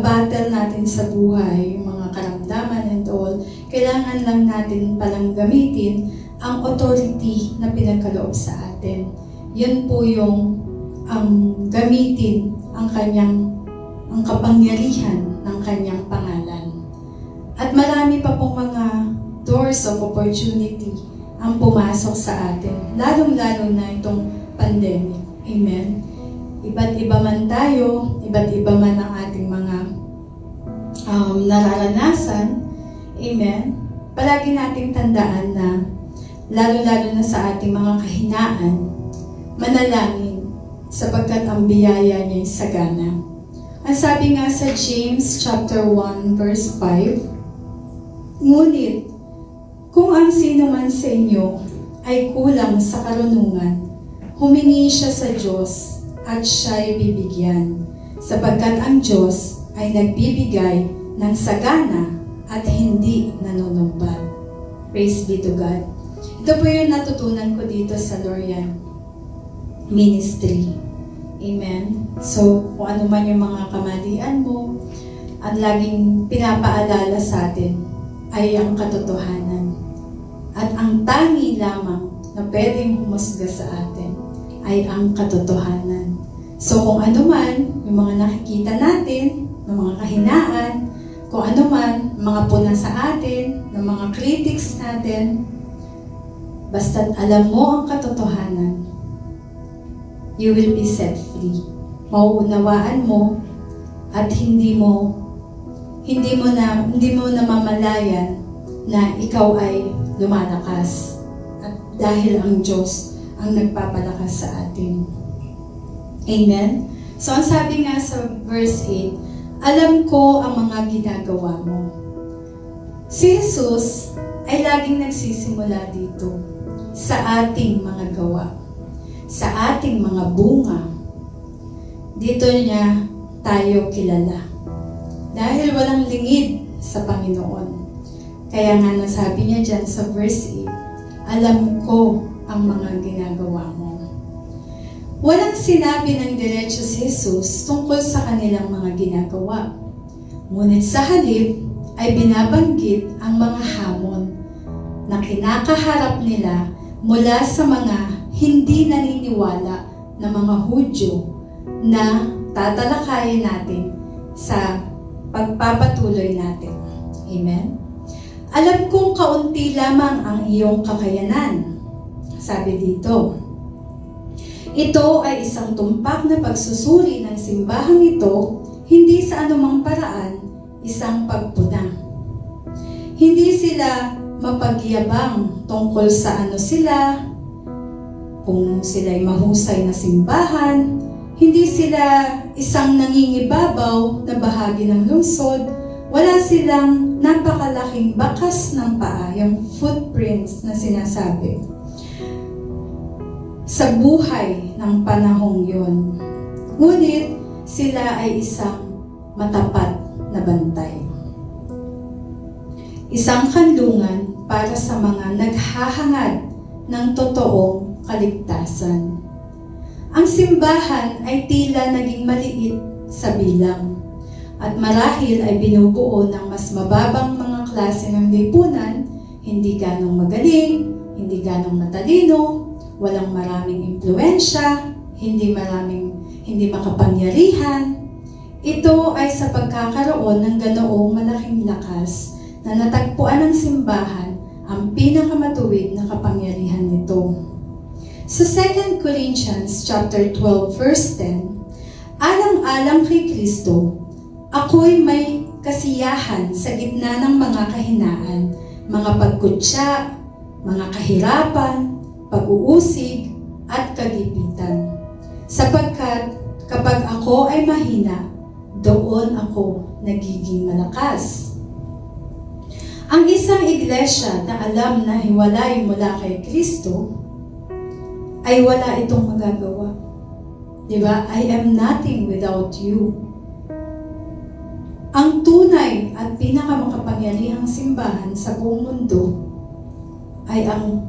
battle natin sa buhay, yung mga karamdaman and all, kailangan lang natin palang gamitin ang authority na pinagkaloob sa atin. Yun po yung gamitin ang kapangyarihan ng kanyang pangalan. At marami pa pong mga doors of opportunity ang pumasok sa atin, lalong-lalo na itong pandemic. Amen? Iba't iba man tayo, iba't iba man ang ating mga nararanasan. Amen? Palagi nating tandaan na lalo-lalo na sa ating mga kahinaan, manalangin sapagkat ang biyaya niya ay sagana. Ang sabi nga sa James chapter 1 verse 5, ngunit kung ang sino man sa inyo ay kulang sa karunungan, humingi siya sa Diyos at siya'y bibigyan, sapagkat ang Diyos ay nagbibigay ng sagana at hindi nanunumbat. Praise be to God. Ito po yung natutunan ko dito sa Lorian Ministry. Amen. So, kung ano man yung mga kamalian mo, ang laging pinapaalala sa atin ay ang katotohanan. At ang tangi lamang na pwedeng humusga sa atin ay ang katotohanan. So, kung ano man yung mga nakikita natin, ng mga kahinaan, kung ano man, mga puna sa atin, ng mga critics natin, basta't alam mo ang katotohanan, you will be set free. Mauunawaan mo at hindi mo namamalayan na ikaw ay lumalakas. At dahil ang Diyos ang nagpapalakas sa atin. Amen? So, ang sabi nga sa verse 8, alam ko ang mga ginagawa mo. Si Jesus ay laging nagsisimula dito sa ating mga gawa, sa ating mga bunga. Dito niya tayo kilala. Dahil walang lingid sa Panginoon. Kaya nga nasabi niya dyan sa verse 8, alam ko ang mga ginagawa mo. Walang sinabi ng diretso si Jesus tungkol sa kanilang mga ginagawa. Ngunit sa halip ay binabanggit ang mga hamon na kinakaharap nila mula sa mga hindi naniniwala na mga Hudyo na tatalakayin natin sa pagpapatuloy natin. Amen? Alam kong kaunti lamang ang iyong kakayanan. Sabi dito, ito ay isang tumpak na pagsusuri ng simbahang ito, hindi sa anumang paraan, isang pagpuna. Hindi sila mapagyabang tungkol sa ano sila, kung sila'y mahusay na simbahan, hindi sila isang nangingibabaw na bahagi ng lungsod, wala silang napakalaking bakas ng paa, yung footprints na sinasabi. Sa buhay ng panahong yun. Ngunit sila ay isang matapat na bantay. Isang kanlungan para sa mga naghahangad ng totoong kaligtasan. Ang simbahan ay tila naging maliit sa bilang at marahil ay binubuo ng mas mababang mga klase ng lipunan, hindi ganong magaling, hindi ganong matalino, walang maraming impluensya, hindi makapangyarihan. Ito ay sa pagkakaroon ng ganoong malaking lakas na natagpuan ng simbahan ang pinakamatuwid na kapangyarihan nito. Sa 2 Corinthians chapter 12 verse 10, alang-alang kay Kristo, ako'y may kasiyahan sa gitna ng mga kahinaan, mga pagkutya, mga kahirapan, pag-uusig, at kagipitan. Sapagkat kapag ako ay mahina, doon ako nagiging malakas. Ang isang iglesia na alam na hiwalay mula kay Kristo, ay wala itong magagawa. Diba? I am nothing without you. Ang tunay at pinakamakapangyarihang simbahan sa buong mundo ay ang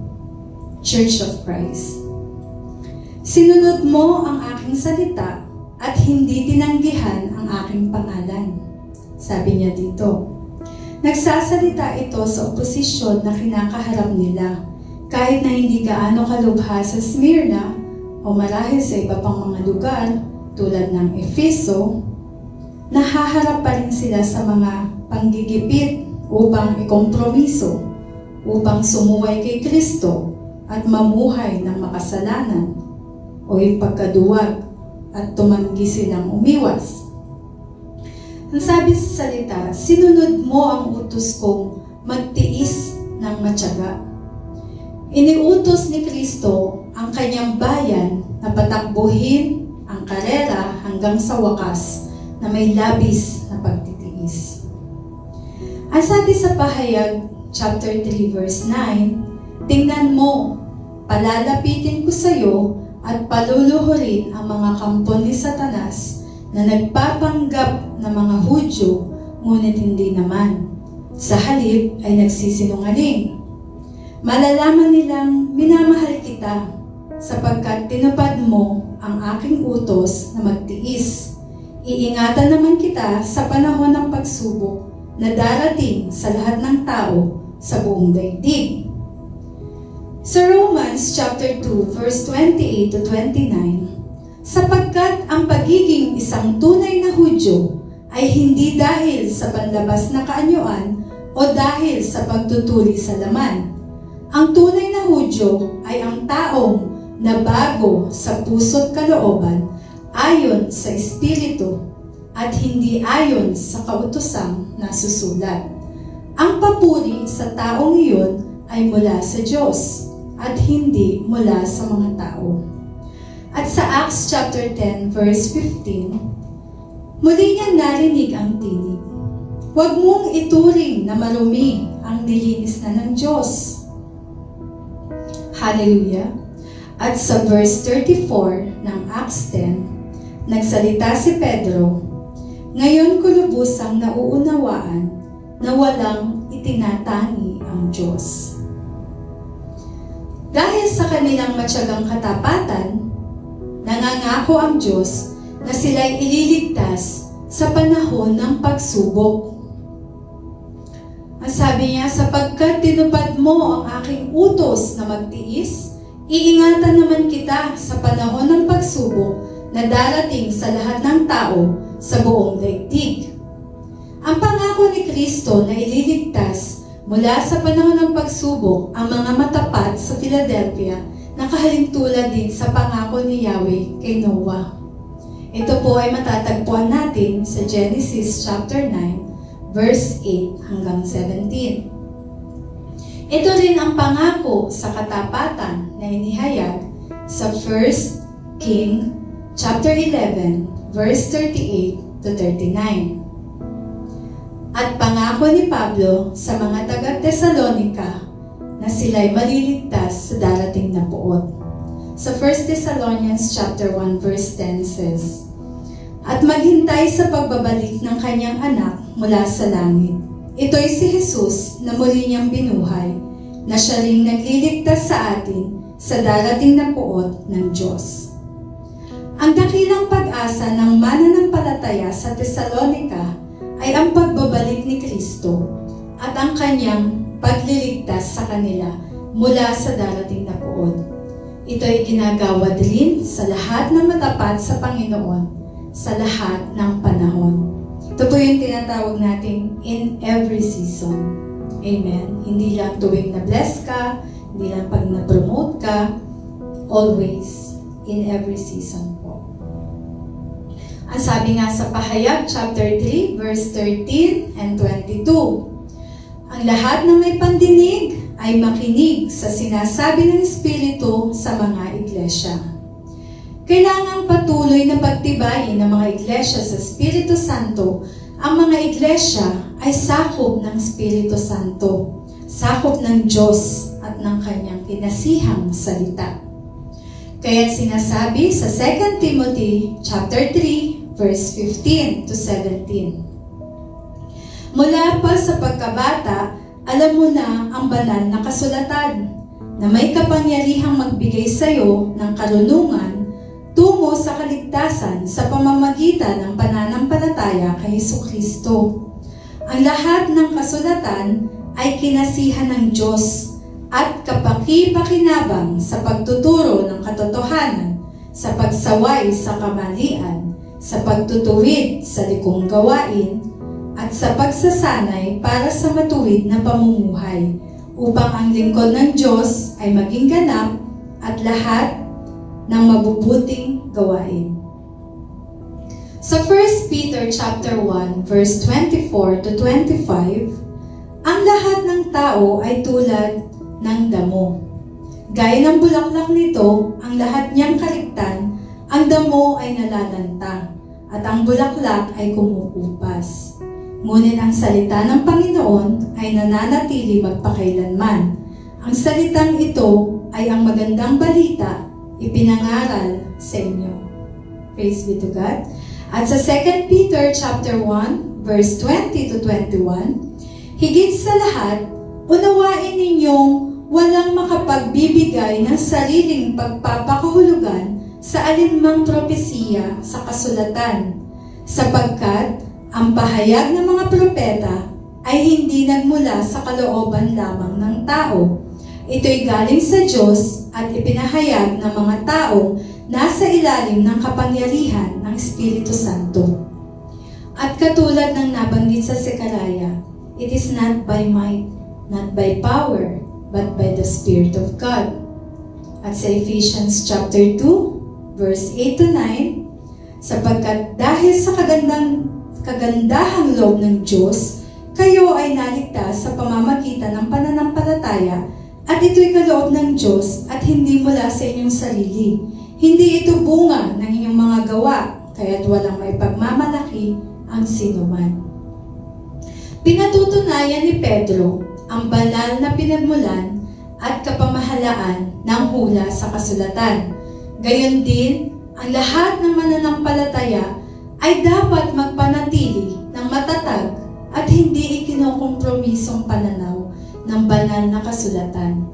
Church of Christ. Sinunod mo ang aking salita at hindi tinanggihan ang aking pangalan. Sabi niya dito. Nagsasalita ito sa oposisyon na kinakaharap nila, kahit na hindi gaano kalubha sa Smyrna o marahil sa iba pang mga lugar tulad ng Efeso, nahaharap pa rin sila sa mga panggigipit upang ikompromiso, upang sumuway kay Kristo at mamuhay ng makasalanan o ipagkaduwag at tumanggi silang umiwas. Ang sabi sa salita, sinunod mo ang utos kong magtiis ng matyaga. Iniutos ni Kristo ang kanyang bayan na patakbuhin ang karera hanggang sa wakas na may labis na pagtitiis. Ang sabi sa Pahayag chapter 3 verse 9, tingnan mo, palalapitin ko sa iyo at paluluhurin ang mga kampo ni Satanas na nagpapanggap na mga Hudyo, ngunit hindi naman. Sa halip ay nagsisinungaling. Malalaman nilang minamahal kita sapagkat tinupad mo ang aking utos na magtiis. Iingatan naman kita sa panahon ng pagsubok na darating sa lahat ng tao sa buong daigdig. Sa Romans chapter 2 verse 28 to 29, sapagkat ang pagiging isang tunay na Hudyo ay hindi dahil sa panlabas na kaanyuan o dahil sa pagtutuli sa laman. Ang tunay na Hudyo ay ang taong nabago sa puso't kalooban ayon sa Espiritu at hindi ayon sa kautosang nasusulat. Ang papuri sa taong iyon ay mula sa Diyos at hindi mula sa mga tao. At sa Acts chapter 10 verse 15, muli niya narinig ang tinig. Huwag mong ituring na marumi ang nilinis na ng Diyos. Hallelujah! At sa verse 34 ng Acts 10, nagsalita si Pedro, ngayon ko lubusang nauunawaan na walang itinatangi ang Diyos. Dahil sa kanilang matyagang katapatan, nangangako ang Diyos na sila'y ililigtas sa panahon ng pagsubok. Ang sabi niya, sapagkat tinupad mo ang aking utos na magtiis, iingatan naman kita sa panahon ng pagsubok na darating sa lahat ng tao sa buong daigdig. Ang pangako ni Kristo na ililigtas mula sa panahon ng pagsubok ang mga matapat sa Philadelphia nakahalintulad din sa pangako ni Yahweh kay Noah. Ito po ay matatagpuan natin sa Genesis chapter 9 verse 8 hanggang 17. Ito rin ang pangako sa katapatan na inihayag sa 1 King chapter 11 verse 38 to 39. At pangako ni Pablo sa mga taga-Tesalonica na sila'y maliligtas sa darating na puot. Sa 1 Thessalonians chapter 1 verse 10 says, at maghintay sa pagbabalik ng kanyang anak mula sa langit. Ito'y si Jesus na muli niyang binuhay, na siya ring nagliligtas sa atin sa darating na puot ng Diyos. Ang dakilang pag-asa ng mananampalataya sa Thessalonica ay ang pagbabalik ni Kristo at ang kanyang pagliligtas sa kanila mula sa darating na puot. Ito ay ginagawad rin sa lahat ng matapat sa Panginoon sa lahat ng panahon. Ito po yung tinatawag nating in every season. Amen. Hindi lang tuwing na-bless ka, hindi lang pag na-promote ka, always, in every season po. Ang sabi nga sa Pahayag, chapter 3, verse 13 and 22, ang lahat na may pandinig ay makinig sa sinasabi ng Espiritu sa mga iglesia. Kailangang patuloy na pagtibayin ng mga iglesia sa Espiritu Santo. Ang mga iglesia ay sakop ng Espiritu Santo, sakop ng Diyos at ng kanyang kinasihang salita. Kaya sinasabi sa 2 Timothy chapter 3, verse 15 to 17. Mula pa sa pagkabata, alam mo na ang banal na kasulatan na may kapangyarihang magbigay sa iyo ng karunungan tungo sa kaligtasan sa pamamagitan ng pananampalataya kay Hesukristo. Ang lahat ng kasulatan ay kinasihan ng Diyos at kapaki-pakinabang sa pagtuturo ng katotohanan, sa pagsaway sa kamalian, sa pagtutuwid sa likong gawain, at sa pagsasanay para sa matuwid na pamumuhay, upang ang lingkod ng Diyos ay maging ganap at lahat ng mabubuting gawain. Sa 1 Peter chapter 1, verse 24 to 25, ang lahat ng tao ay tulad ng damo. Gaya ng bulaklak nito, ang lahat niyang kaligtan, ang damo ay nalalanta, at ang bulaklak ay kumukupas. Ngunit ang salita ng Panginoon ay nananatili magpakailanman. Ang salitang ito ay ang magandang balita ipinangaral sa inyo. Praise be to God. At sa 2 Peter chapter 1, verse 20 to 21, higit sa lahat, unawain ninyong walang makapagbibigay ng sariling pagpapakahulugan sa alinmang propesiya sa kasulatan, sapagkat ang pahayag ng mga propeta ay hindi nagmula sa kalooban lamang ng tao. Ito'y galing sa Diyos at ipinahayag ng mga taong nasa ilalim ng kapangyarihan ng Espiritu Santo. At katulad ng nabanggit sa Sekaraya, it is not by might, not by power, but by the Spirit of God. At sa Ephesians chapter 2, verse 8 to 9, sapagkat dahil sa kagandahang loob ng Diyos, kayo ay naligtas sa pamamagitan ng pananampalataya, at ito'y kaloob ng Diyos at hindi mula sa inyong sarili. Hindi ito bunga ng inyong mga gawa, kaya't walang maipagmamalaki ang sinuman. Pinatutunayan ni Pedro ang banal na pinagmulan at kapamahalaan ng hula sa kasulatan. Gayon din, ang lahat ng mananampalataya ay dapat magpanatili ng matatag at hindi ikinokompromisong pananaw ng banal na kasulatan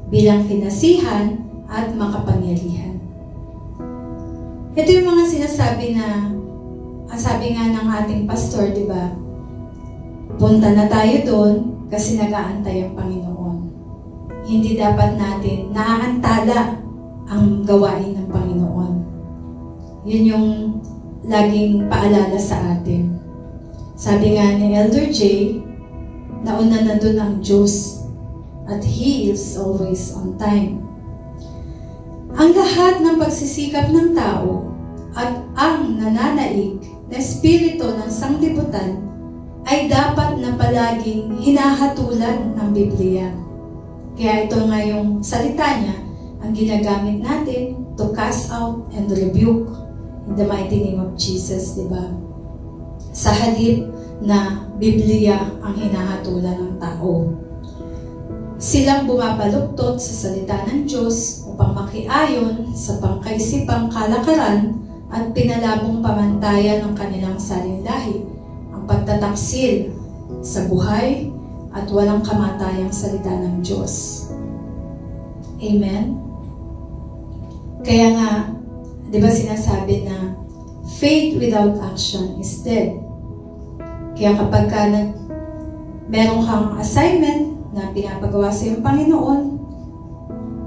bilang kinasihan at makapangyarihan. Ito yung mga sinasabi na, ang sabi nga ng ating pastor, di ba? Punta na tayo doon kasi nag-aantay ang Panginoon. Hindi dapat natin naaantala ang gawain ng Panginoon. Yun yung laging paalala sa atin. Sabi nga ni Elder J, nauna na doon ang Diyos at He is always on time. Ang lahat ng pagsisikap ng tao at ang nananaig na espiritu ng sanglibutan ay dapat na palaging hinahatulan ng Biblia. Kaya ito nga yung salita niya, ang ginagamit natin to cast out and rebuke in the mighty name of Jesus, di ba? Sa halip na Biblia ang hinahatulan ng tao. Silang bumabaluktot sa salita ng Diyos upang makiayon sa pangkaisipang kalakaran at pinalabong pamantayan ng kanilang salinlahi, ang pagtataksil sa buhay at walang kamatayang salita ng Diyos. Amen? Kaya nga, di ba sinasabi na faith without action is dead. Kaya kapag meron kang assignment na pinapagawa sa iyong Panginoon,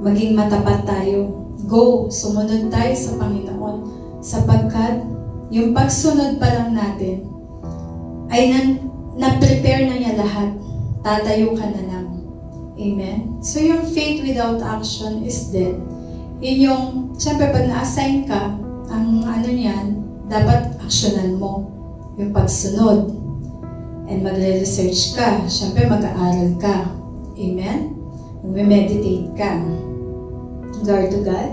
maging matapat tayo. Go, sumunod tayo sa Panginoon. Sapagkat yung pagsunod pa lang natin ay na-prepare na niya lahat. tatayo ka na lang. Amen? So yung faith without action is dead. Yun yung, syempre pag na-assign ka, ang ano niyan, dapat aksyonan mo yung pagsunod. And magre-research ka. Syempre mag-aaral ka. Amen? Mag-meditate ka. Glory to God.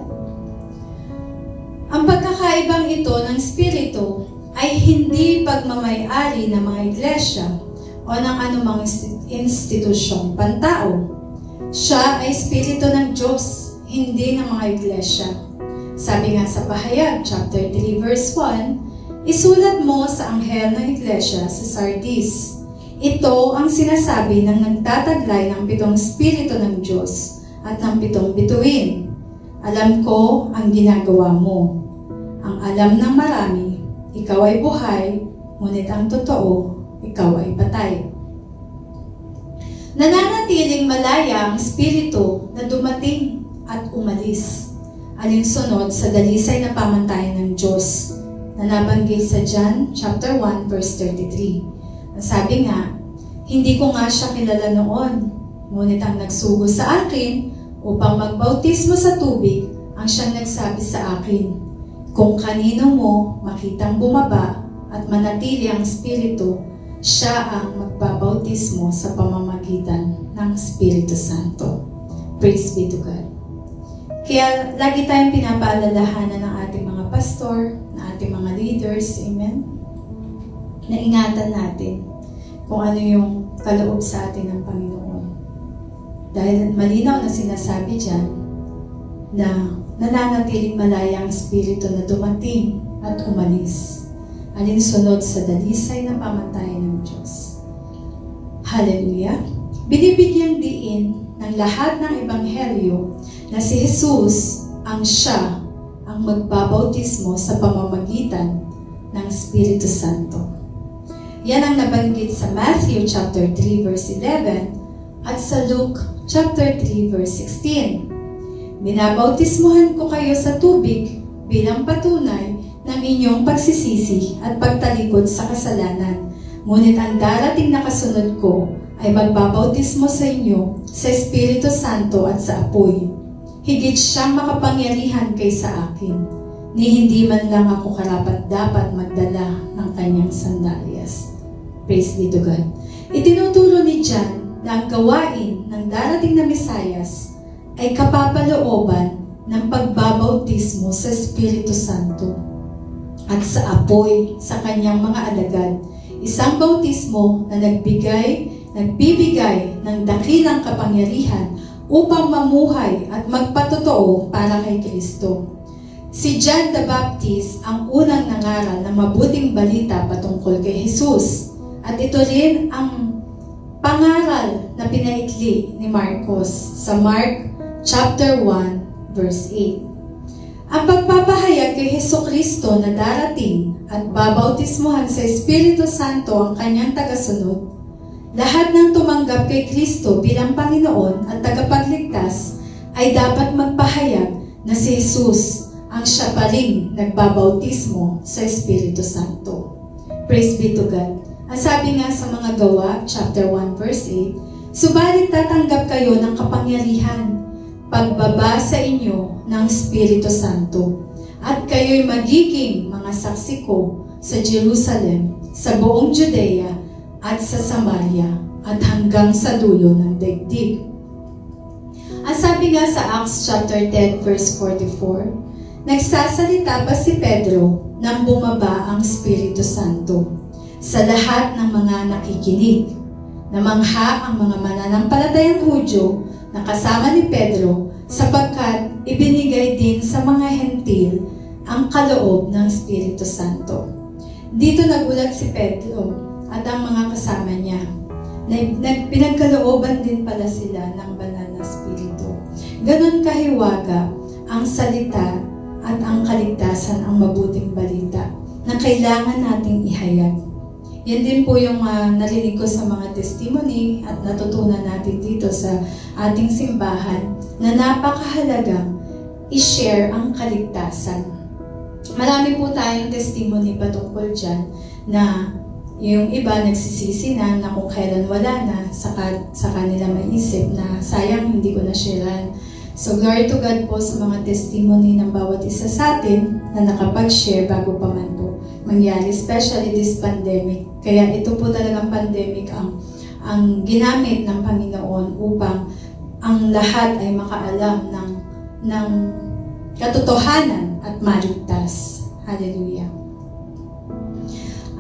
Ang pagkakaibang ito ng Espiritu ay hindi pagmamay-ari ng mga iglesia o ng anumang institusyong pantao. Siya ay Espiritu ng Diyos, hindi ng mga iglesia. Sabi nga sa Pahayag, chapter 3, verse 1, isulat mo sa anghel ng iglesia sa Sardis. Ito ang sinasabi ng nagtataglay ng 7 Espiritu ng Diyos at ng 7 bituin. Alam ko ang ginagawa mo. Ang alam ng marami, ikaw ay buhay, ngunit ang totoo, ikaw ay patay. Nananatiling malaya ang Espiritu na dumating at umalis, alinsunod sa dalisay na pamantayan ng Diyos, na nabanggit sa John chapter 1 verse 33. Ang sabi nga, hindi ko nga siya kilala noon, ngunit ang nagsugo sa akin upang magbautismo sa tubig ang siyang nagsabi sa akin, kung kanino mo makitang bumaba at manatili ang Espiritu, siya ang magbabautismo sa pamamagitan ng Espiritu Santo. Praise be to God. Kaya lagi tayong pinapaalalahanan ng ating mga pastor, ng ating mga leaders, amen? Na ingatan natin kung ano yung kaloob sa atin ng Panginoon. Dahil malinaw na sinasabi dyan na nananatiling malaya ang Espiritu na dumating at umalis, alinsunod sa dalisay na pamantayan ng Diyos. Hallelujah! Binibigyang diin ng lahat ng Ebanghelyo na si Jesus ang siya ang magbabautismo sa pamamagitan ng Espiritu Santo. Yan ang nabanggit sa Matthew chapter 3 verse 11 at sa Luke chapter 3 verse 16. Binabautismuhan ko kayo sa tubig bilang patunay ng inyong pagsisisi at pagtalikod sa kasalanan. Ngunit ang darating na kasunod ko ay magbabautismo sa inyo sa Espiritu Santo at sa apoy. Higit siyang makapangyarihan kaysa akin, ni hindi man lang ako karapat-dapat magdala ng kanyang sandalyas. Praise be to God. Itinuturo ni John na ang gawain ng darating na Mesayas ay kapapalooban ng pagbabautismo sa Espiritu Santo at sa apoy sa kanyang mga alagad. Isang bautismo na nagbibigay ng dakilang kapangyarihan upang mamuhay at magpatotoo para kay Kristo. Si John the Baptist ang unang nangaral ng mabuting balita patungkol kay Jesus. At ito rin ang pangaral na pinaikli ni Marcos sa Mark chapter 1 verse 8. Ang pagpapahayag kay Hesukristo na darating at babautismuhan sa Espiritu Santo ang kanyang tagasunod, lahat ng tumanggap kay Kristo bilang Panginoon at tagapagligtas ay dapat magpahayag na si Jesus ang siya pa ring nagbabautismo sa Espiritu Santo. Praise be to God. Ang sabi nga sa mga Gawa, chapter 1, verse 8, subalit tatanggap kayo ng kapangyarihan, pagbaba sa inyo ng Espiritu Santo, at kayo'y magiging mga saksi ko sa Jerusalem, sa buong Judea, at sa Samaria, at hanggang sa dulo ng daigdig. Ang sabi nga sa Acts chapter 10 verse 44, nagsasalita pa si Pedro nang bumaba ang Espiritu Santo sa lahat ng mga nakikinig. Namangha ang mga mananampalatayang Hudyo na kasama ni Pedro sapagkat ibinigay din sa mga hentil ang kaloob ng Espiritu Santo. Dito nagulat si Pedro at ang mga kasama niya. Pinagkalooban din pala sila ng banal na Espiritu. Ganon kahiwaga ang salita at ang kaligtasan ang mabuting balita na kailangan nating ihayag. Yan din po yung narinig ko sa mga testimony at natutunan natin dito sa ating simbahan na napakahalagang i-share ang kaligtasan. Marami po tayong testimony patungkol dyan na Yung iba nagsisisi na kung kailan wala na, saka nila maisip na sayang hindi ko na sharean. So glory to God po sa mga testimony ng bawat isa sa atin na nakapag-share bago pa man po mangyari, especially this pandemic. Kaya ito po talagang pandemic ang ginamit ng Panginoon upang ang lahat ay makaalam ng katotohanan at maligtas. Hallelujah.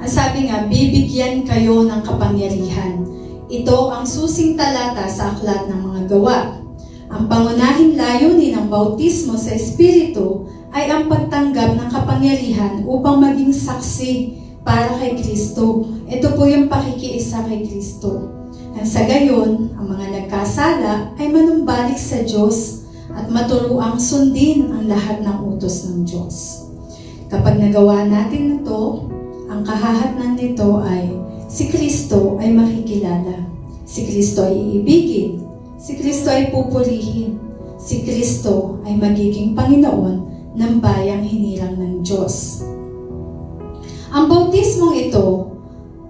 Ang sabi nga, bibigyan kayo ng kapangyarihan. Ito ang susing talata sa aklat ng mga gawa. Ang pangunahing layunin ng bautismo sa Espiritu ay ang pagtanggap ng kapangyarihan upang maging saksi para kay Kristo. Ito po yung pakikiisa kay Kristo. At sa gayon, ang mga nagkasala ay manumbalik sa Diyos at maturuang sundin ang lahat ng utos ng Diyos. Kapag nagawa natin ito, ang kahahatnan nito ay si Kristo ay makikilala. Si Kristo ay iibigin. Si Kristo ay pupurihin. Si Kristo ay magiging Panginoon ng bayang hinirang ng Diyos. Ang bautismong ito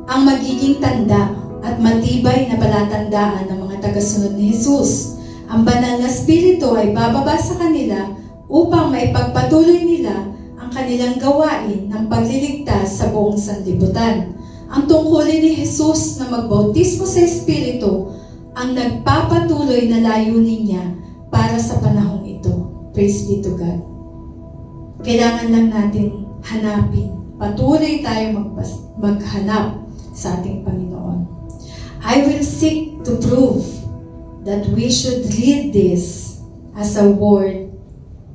ang magiging tanda at matibay na palatandaan ng mga tagasunod ni Jesus. Ang banal na Espiritu ay bababa sa kanila upang maipagpatuloy nila ang kanilang gawain ng pagliligtas sa buong sanlibutan. Ang tungkulin ni Jesus na magbautismo sa Espiritu ang nagpapatuloy na layunin niya para sa panahong ito. Praise be to God. Kailangan lang natin hanapin. Patuloy tayo maghanap sa ating Panginoon. I will seek to prove that we should read this as a word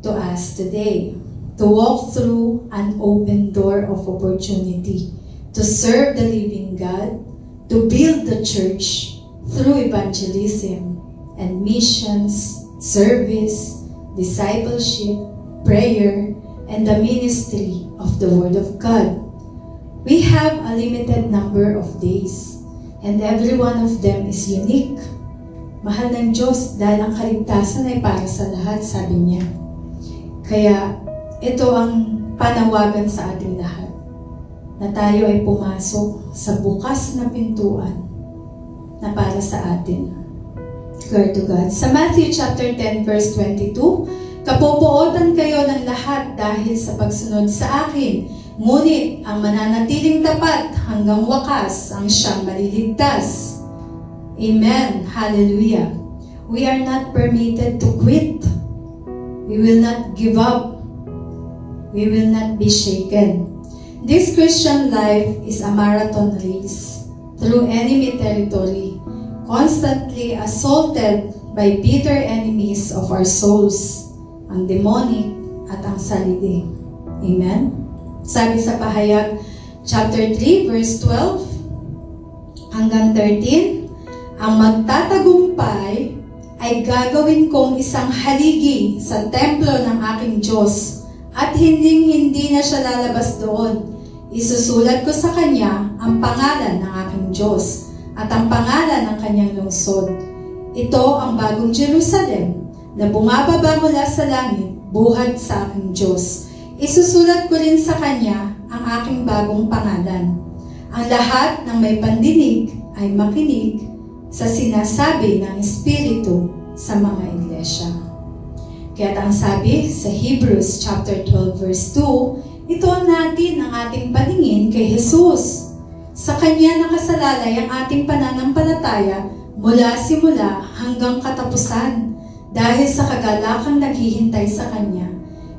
to us today. To walk through an open door of opportunity, to serve the living God, to build the church through evangelism and missions, service, discipleship, prayer, and the ministry of the Word of God. We have a limited number of days, and every one of them is unique. Mahal ng Diyos dahil ang kaligtasan ay para sa lahat, sabi niya. Kaya, ito ang panawagan sa ating lahat, na tayo ay pumasok sa bukas na pintuan na para sa atin. Glory to God. Sa Matthew chapter 10 verse 22, kapupootan kayo ng lahat dahil sa pagsunod sa akin, ngunit ang mananatiling tapat hanggang wakas ang siyang maliligtas. Amen. Hallelujah. We are not permitted to quit. We will not give up. We will not be shaken. This Christian life is a marathon race through enemy territory, constantly assaulted by bitter enemies of our souls, ang demonic at ang salidi. Amen? Sabi sa Pahayag, chapter 3, verse 12 hanggang 13, ang magtatagumpay ay gagawin kong isang haligi sa templo ng aking Diyos, at hindi na siya lalabas doon. Isusulat ko sa kanya ang pangalan ng aking Diyos at ang pangalan ng kanyang lungsod. Ito ang bagong Jerusalem na bumababa mula sa langit, buhat sa aking Diyos. Isusulat ko rin sa kanya ang aking bagong pangalan. Ang lahat ng may pandinig ay makinig sa sinasabi ng Espiritu sa mga iglesia. Kaya ang sabi sa Hebrews chapter 12 verse 2, ito natin ang ating paningin kay Jesus. Sa Kanya nakasalalay ang ating pananampalataya mula simula hanggang katapusan dahil sa kagalakang naghihintay sa Kanya.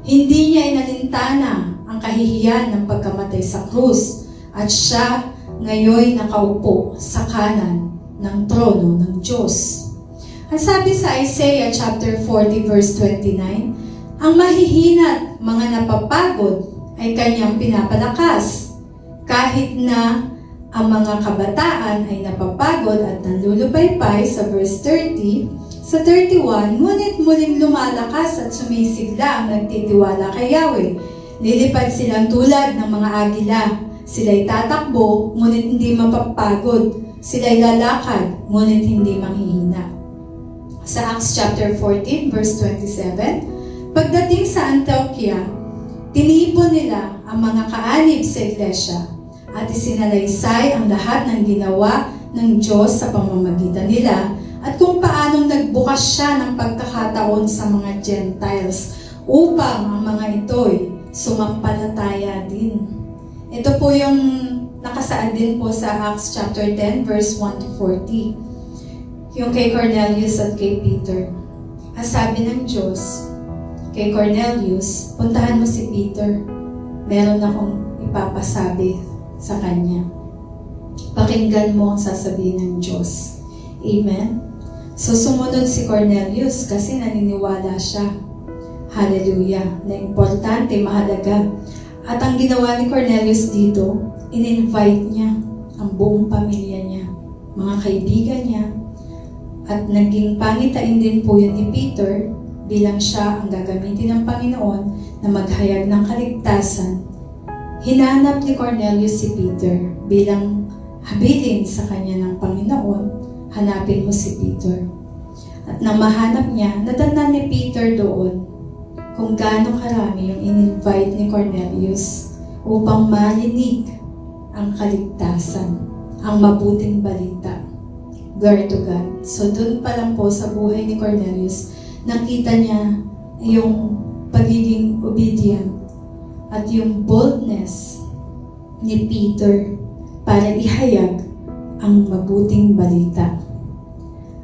Hindi niya inalintana ang kahihiyan ng pagkamatay sa krus at siya ngayon nakaupo sa kanan ng trono ng Diyos. Ang sabi sa Isaiah chapter 40 verse 29, ang mahihina't mga napapagod ay kanyang pinapalakas. Kahit na ang mga kabataan ay napapagod at nanlulupaypay sa verse 30, sa 31, ngunit muling lumalakas at sumisigla ang nagtitiwala kay Yahweh. Lilipad silang tulad ng mga agila. Sila'y tatakbo, ngunit hindi mapapagod. Sila'y lalakad, ngunit hindi manghihina. Sa Acts chapter 14, verse 27, pagdating sa Antioquia, tinipon nila ang mga kaanib sa iglesia at isinalaysay ang lahat ng ginawa ng Diyos sa pamamagitan nila at kung paanong nagbukas siya ng pagkakataon sa mga Gentiles upang ang mga ito'y sumampalataya din. Ito po yung nakasaad din po sa Acts chapter 10 verse 1 to 40. Yung kay Cornelius at kay Peter. Ang sabi ng Diyos kay Cornelius, puntahan mo si Peter. Meron akong ipapasabi sa kanya. Pakinggan mo ang sasabihin ng Diyos. Amen? So sumunod si Cornelius kasi naniniwala siya. Hallelujah! Na importante, mahalaga. At ang ginawa ni Cornelius dito, in-invite niya ang buong pamilya niya, mga kaibigan niya, at naging pangitain din po yun ni Peter bilang siya ang gagamitin ng Panginoon na maghayag ng kaligtasan. Hinanap ni Cornelius si Peter bilang habilin sa kanya ng Panginoon, hanapin mo si Peter. At nang mahanap niya, natanda ni Peter doon kung gaano karami yung in-invite ni Cornelius upang marinig ang kaligtasan, ang mabuting balita. Glory to God. So doon pa lang po sa buhay ni Cornelius, nakita niya yung pagiging obedient at yung boldness ni Peter para ihayag ang mabuting balita.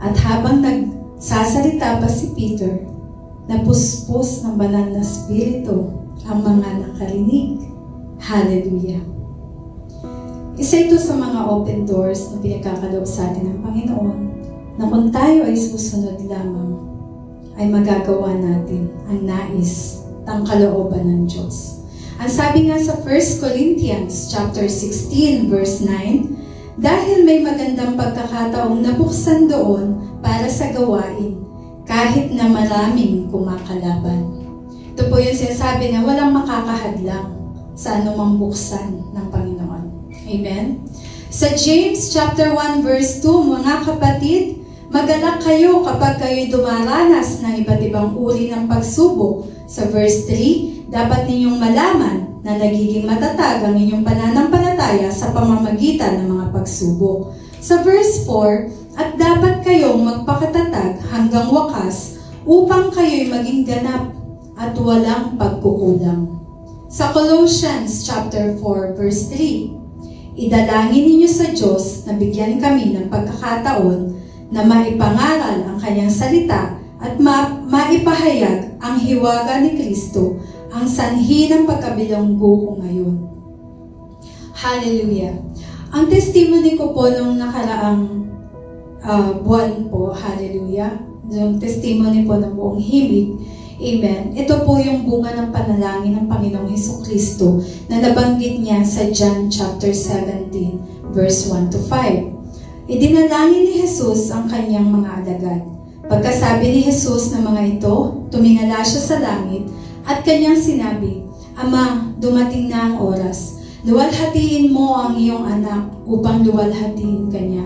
At habang nagsasalita pa si Peter, napuspos ng banal na spirito ang mga nakarinig. Hallelujah! Isa ito sa mga open doors na pinagkakaloob sa atin ng Panginoon na kung tayo ay susunod lamang, ay magagawa natin ang nais ng kalooban ng Diyos. Ang sabi nga sa 1 Corinthians chapter 16 verse 9, dahil may magandang pagkakataong nabuksan doon para sa gawain, kahit na maraming kumakalaban. Ito po yung sinasabi na walang makakahadlang sa anumang buksan ng Panginoon. Amen? Sa James chapter 1 verse 2, mga kapatid, magalak kayo kapag kayo'y dumaranas ng iba't ibang uri ng pagsubok. Sa verse 3, dapat ninyong malaman na nagiging matatag ang inyong pananampalataya sa pamamagitan ng mga pagsubok. Sa verse 4, at dapat kayong magpakatatag hanggang wakas upang kayo'y maging ganap at walang pagkukulang. Sa Colossians chapter 4 verse 3, idalangin ninyo sa Diyos na bigyan kami ng pagkakataon na maipangaral ang kanyang salita at maipahayag ang hiwaga ni Kristo, ang sanhi ng pagkabilanggo ko ngayon. Hallelujah! Ang testimony ko po nung nakaraang buwan po, hallelujah, yung testimony po ng buong himig, amen, ito po yung bunga ng panalangin ng Panginoong Hesukristo na nabanggit niya sa John chapter 17 verse 1 to 5. Idinalangin ni Jesus ang kanyang mga alagad. Pagkasabi ni Jesus ng mga ito, tumingala siya sa langit at kanyang sinabi, Ama, dumating na ang oras. Luwalhatiin mo ang iyong anak upang luwalhatiin kanya.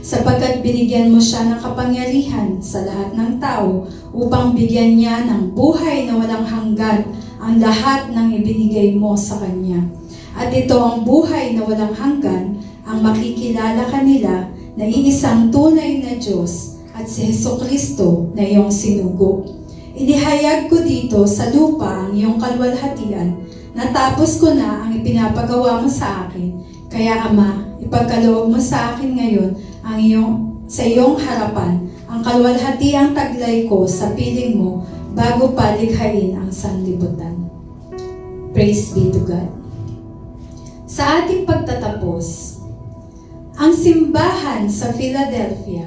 Sapagkat binigyan mo siya ng kapangyarihan sa lahat ng tao upang bigyan niya ng buhay na walang hanggan ang lahat ng ibinigay mo sa kanya. At ito ang buhay na walang hanggan, ang makikilala kanila na iisang tunay na Diyos at si Hesukristo na iyong sinugo. Inihayag ko dito sa lupa ang iyong kalwalhatian, natapos ko na ang ipinapagawa mo sa akin. Kaya Ama, ipagkaloob mo sa akin ngayon sa iyong harapan ang kalwalhatiang taglay ko sa piling mo bago pa likhain ang sanlibutan. Praise be to God. Sa ating pagtatapos, ang simbahan sa Philadelphia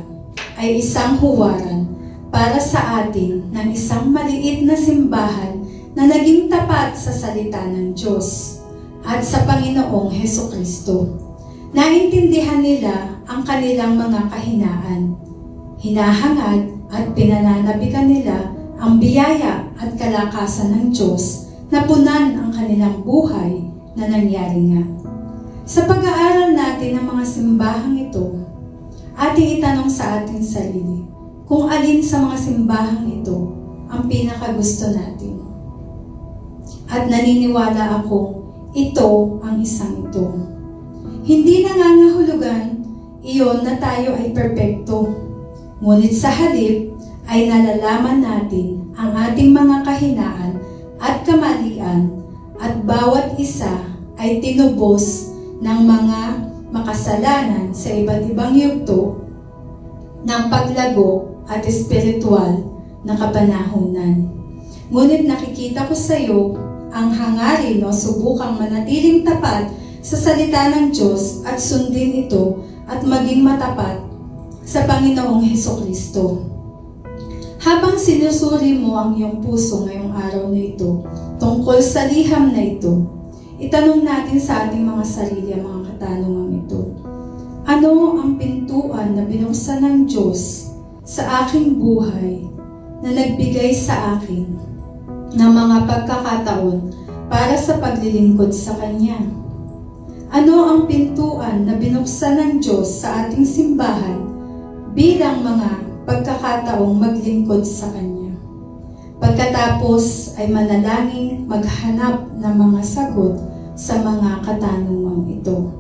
ay isang huwaran para sa atin ng isang maliit na simbahan na naging tapat sa salita ng Diyos at sa Panginoong Hesukristo. Naintindihan nila ang kanilang mga kahinaan. Hinahangad at pinananabikan nila ang biyaya at kalakasan ng Diyos na punan ang kanilang buhay na nangyari nga. Sa pag-aaral natin ng mga simbahang ito, ating itanong sa ating sarili kung alin sa mga simbahang ito ang pinakagusto natin. At naniniwala ako, ito ang isang ito. Hindi nangangahulugan iyon na tayo ay perpekto. Ngunit sa halip ay nalalaman natin ang ating mga kahinaan at kamalian at bawat isa ay tinubos ng mga makasalanan sa iba't ibang yugto ng paglago at espiritual na kapanahunan. Ngunit nakikita ko sa iyo ang hangarin o subukang manatiling tapat sa salita ng Diyos at sundin ito at maging matapat sa Panginoong Hesukristo. Habang sinusuri mo ang iyong puso ngayong araw na ito tungkol sa liham na ito, itanong natin sa ating mga sarili ang mga katanungang ito. Ano ang pintuan na binuksan ng Diyos sa aking buhay na nagbigay sa akin ng mga pagkakataon para sa paglilingkod sa Kanya? Ano ang pintuan na binuksan ng Diyos sa ating simbahan bilang mga pagkakataong maglingkod sa Kanya? Pagkatapos ay manalangin maghanap ng mga sagot sa mga katanungang ito.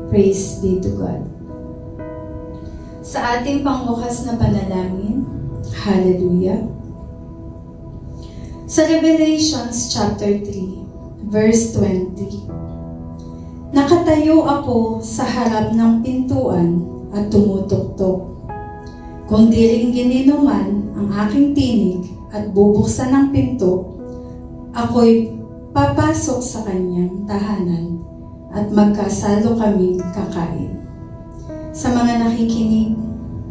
Praise be to God. Sa ating pangbukas na panalangin, Hallelujah. Sa Revelations chapter 3, verse 20. Nakatayo ako sa harap ng pintuan at tumutuktok. Kung di rin gininuman ang aking tinig at bubuksan ang pinto, ako'y papasok sa kanyang tahanan at magkasalo kaming kakain. Sa mga nakikinig,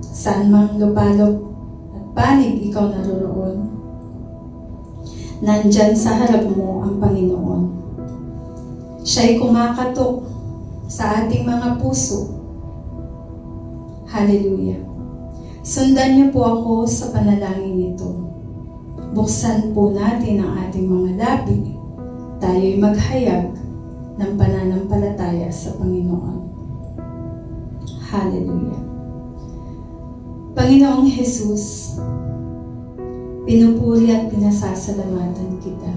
saan mang lupalop at panig ikaw naroroon, nandyan sa harap mo ang Panginoon. Siya'y kumakatok sa ating mga puso. Hallelujah. Sundan niyo po ako sa panalangin ito. Buksan po natin ang ating mga labi. Tayo'y maghayag ng pananampalataya sa Panginoon. Hallelujah. Panginoong Jesus, pinupuri at pinasasalamatan kita.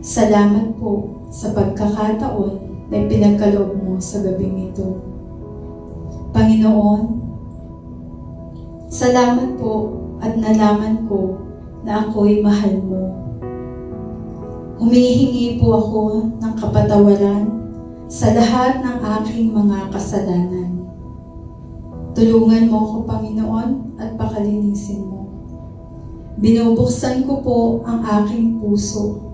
Salamat po sa pagkakataon na ipinagkaloob mo sa gabing ito. Panginoon, salamat po at nalaman ko na ako'y mahal mo. Humihingi po ako ng kapatawaran sa lahat ng aking mga kasalanan. Tulungan mo ako, Panginoon, at pakalinisin mo. Binubuksan ko po ang aking puso.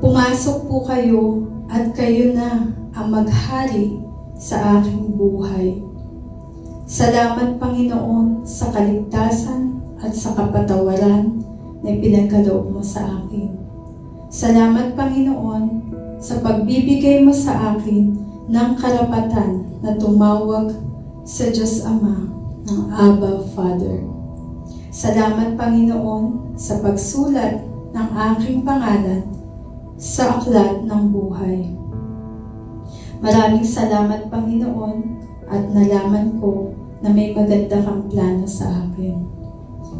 Pumasok po kayo at kayo na ang maghari sa aking buhay. Salamat, Panginoon, sa kaligtasan at sa kapatawaran na ipinagkaloob mo sa akin. Salamat, Panginoon, sa pagbibigay mo sa akin ng karapatan na tumawag sa Diyos Ama ng Abba, Father. Salamat, Panginoon, sa pagsulat ng aking pangalan sa aklat ng buhay. Maraming salamat, Panginoon, at nalaman ko na may maganda kang plano sa akin.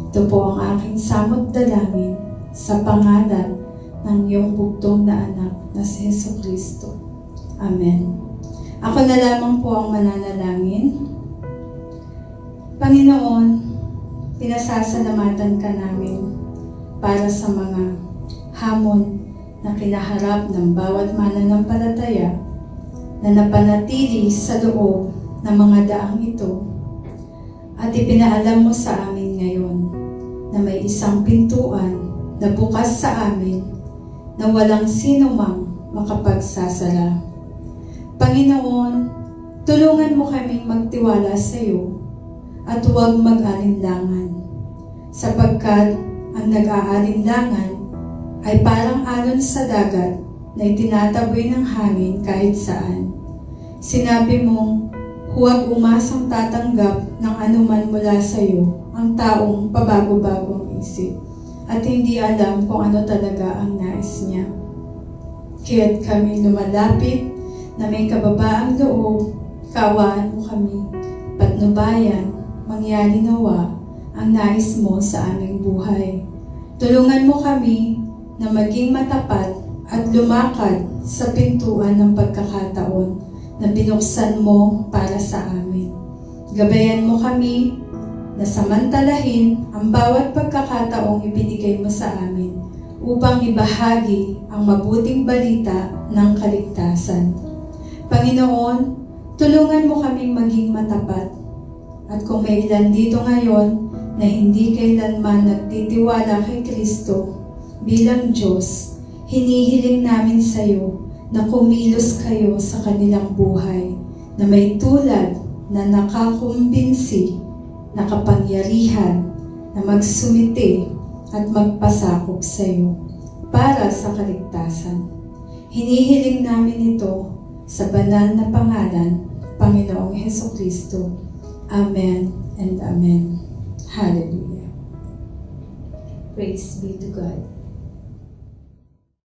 Ito po ang aking samot dalangin sa pangalan ng iyong bugtong na anak na si Hesukristo. Amen. Ako na lamang po ang mananalangin. Panginoon, pinasasalamatan ka namin para sa mga hamon na kinaharap ng bawat mananampalataya na napanatili sa loob ng mga daang ito. At ipinaalam mo sa amin ngayon na may isang pintuan na bukas sa amin na walang sino mang makapagsasara. Panginoon, tulungan mo kaming magtiwala sa iyo at huwag mag-alinlangan, sapagkat ang nag-aalinlangan ay parang alon sa dagat na itinataboy ng hangin kahit saan. Sinabi mong huwag umasang tatanggap ng anuman mula sa iyo ang taong pabago-bagong isip at hindi alam kung ano talaga ang nais niya. Kaya't kami lumalapit na may kababaang loob, kaawaan mo kami, patnubayan, mangyari nawa ang nais mo sa aming buhay. Tulungan mo kami na maging matapat at lumakad sa pintuan ng pagkakataon na binuksan mo para sa amin. Gabayan mo kami na samantalahin ang bawat pagkakataong ibinigay mo sa amin upang ibahagi ang mabuting balita ng kaligtasan. Panginoon, tulungan mo kaming maging matapat. At kung may ilan dito ngayon na hindi kailanman nagtitiwala kay Kristo bilang Diyos, hinihiling namin sa iyo na kumilos kayo sa kanilang buhay na may tulad na nakakumbinsi, nakapangyarihan na magsumite at magpasakop sa iyo para sa kaligtasan. Hinihiling namin ito sa banal na pangalan, Panginoong Hesukristo. Amen and Amen. Hallelujah. Praise be to God.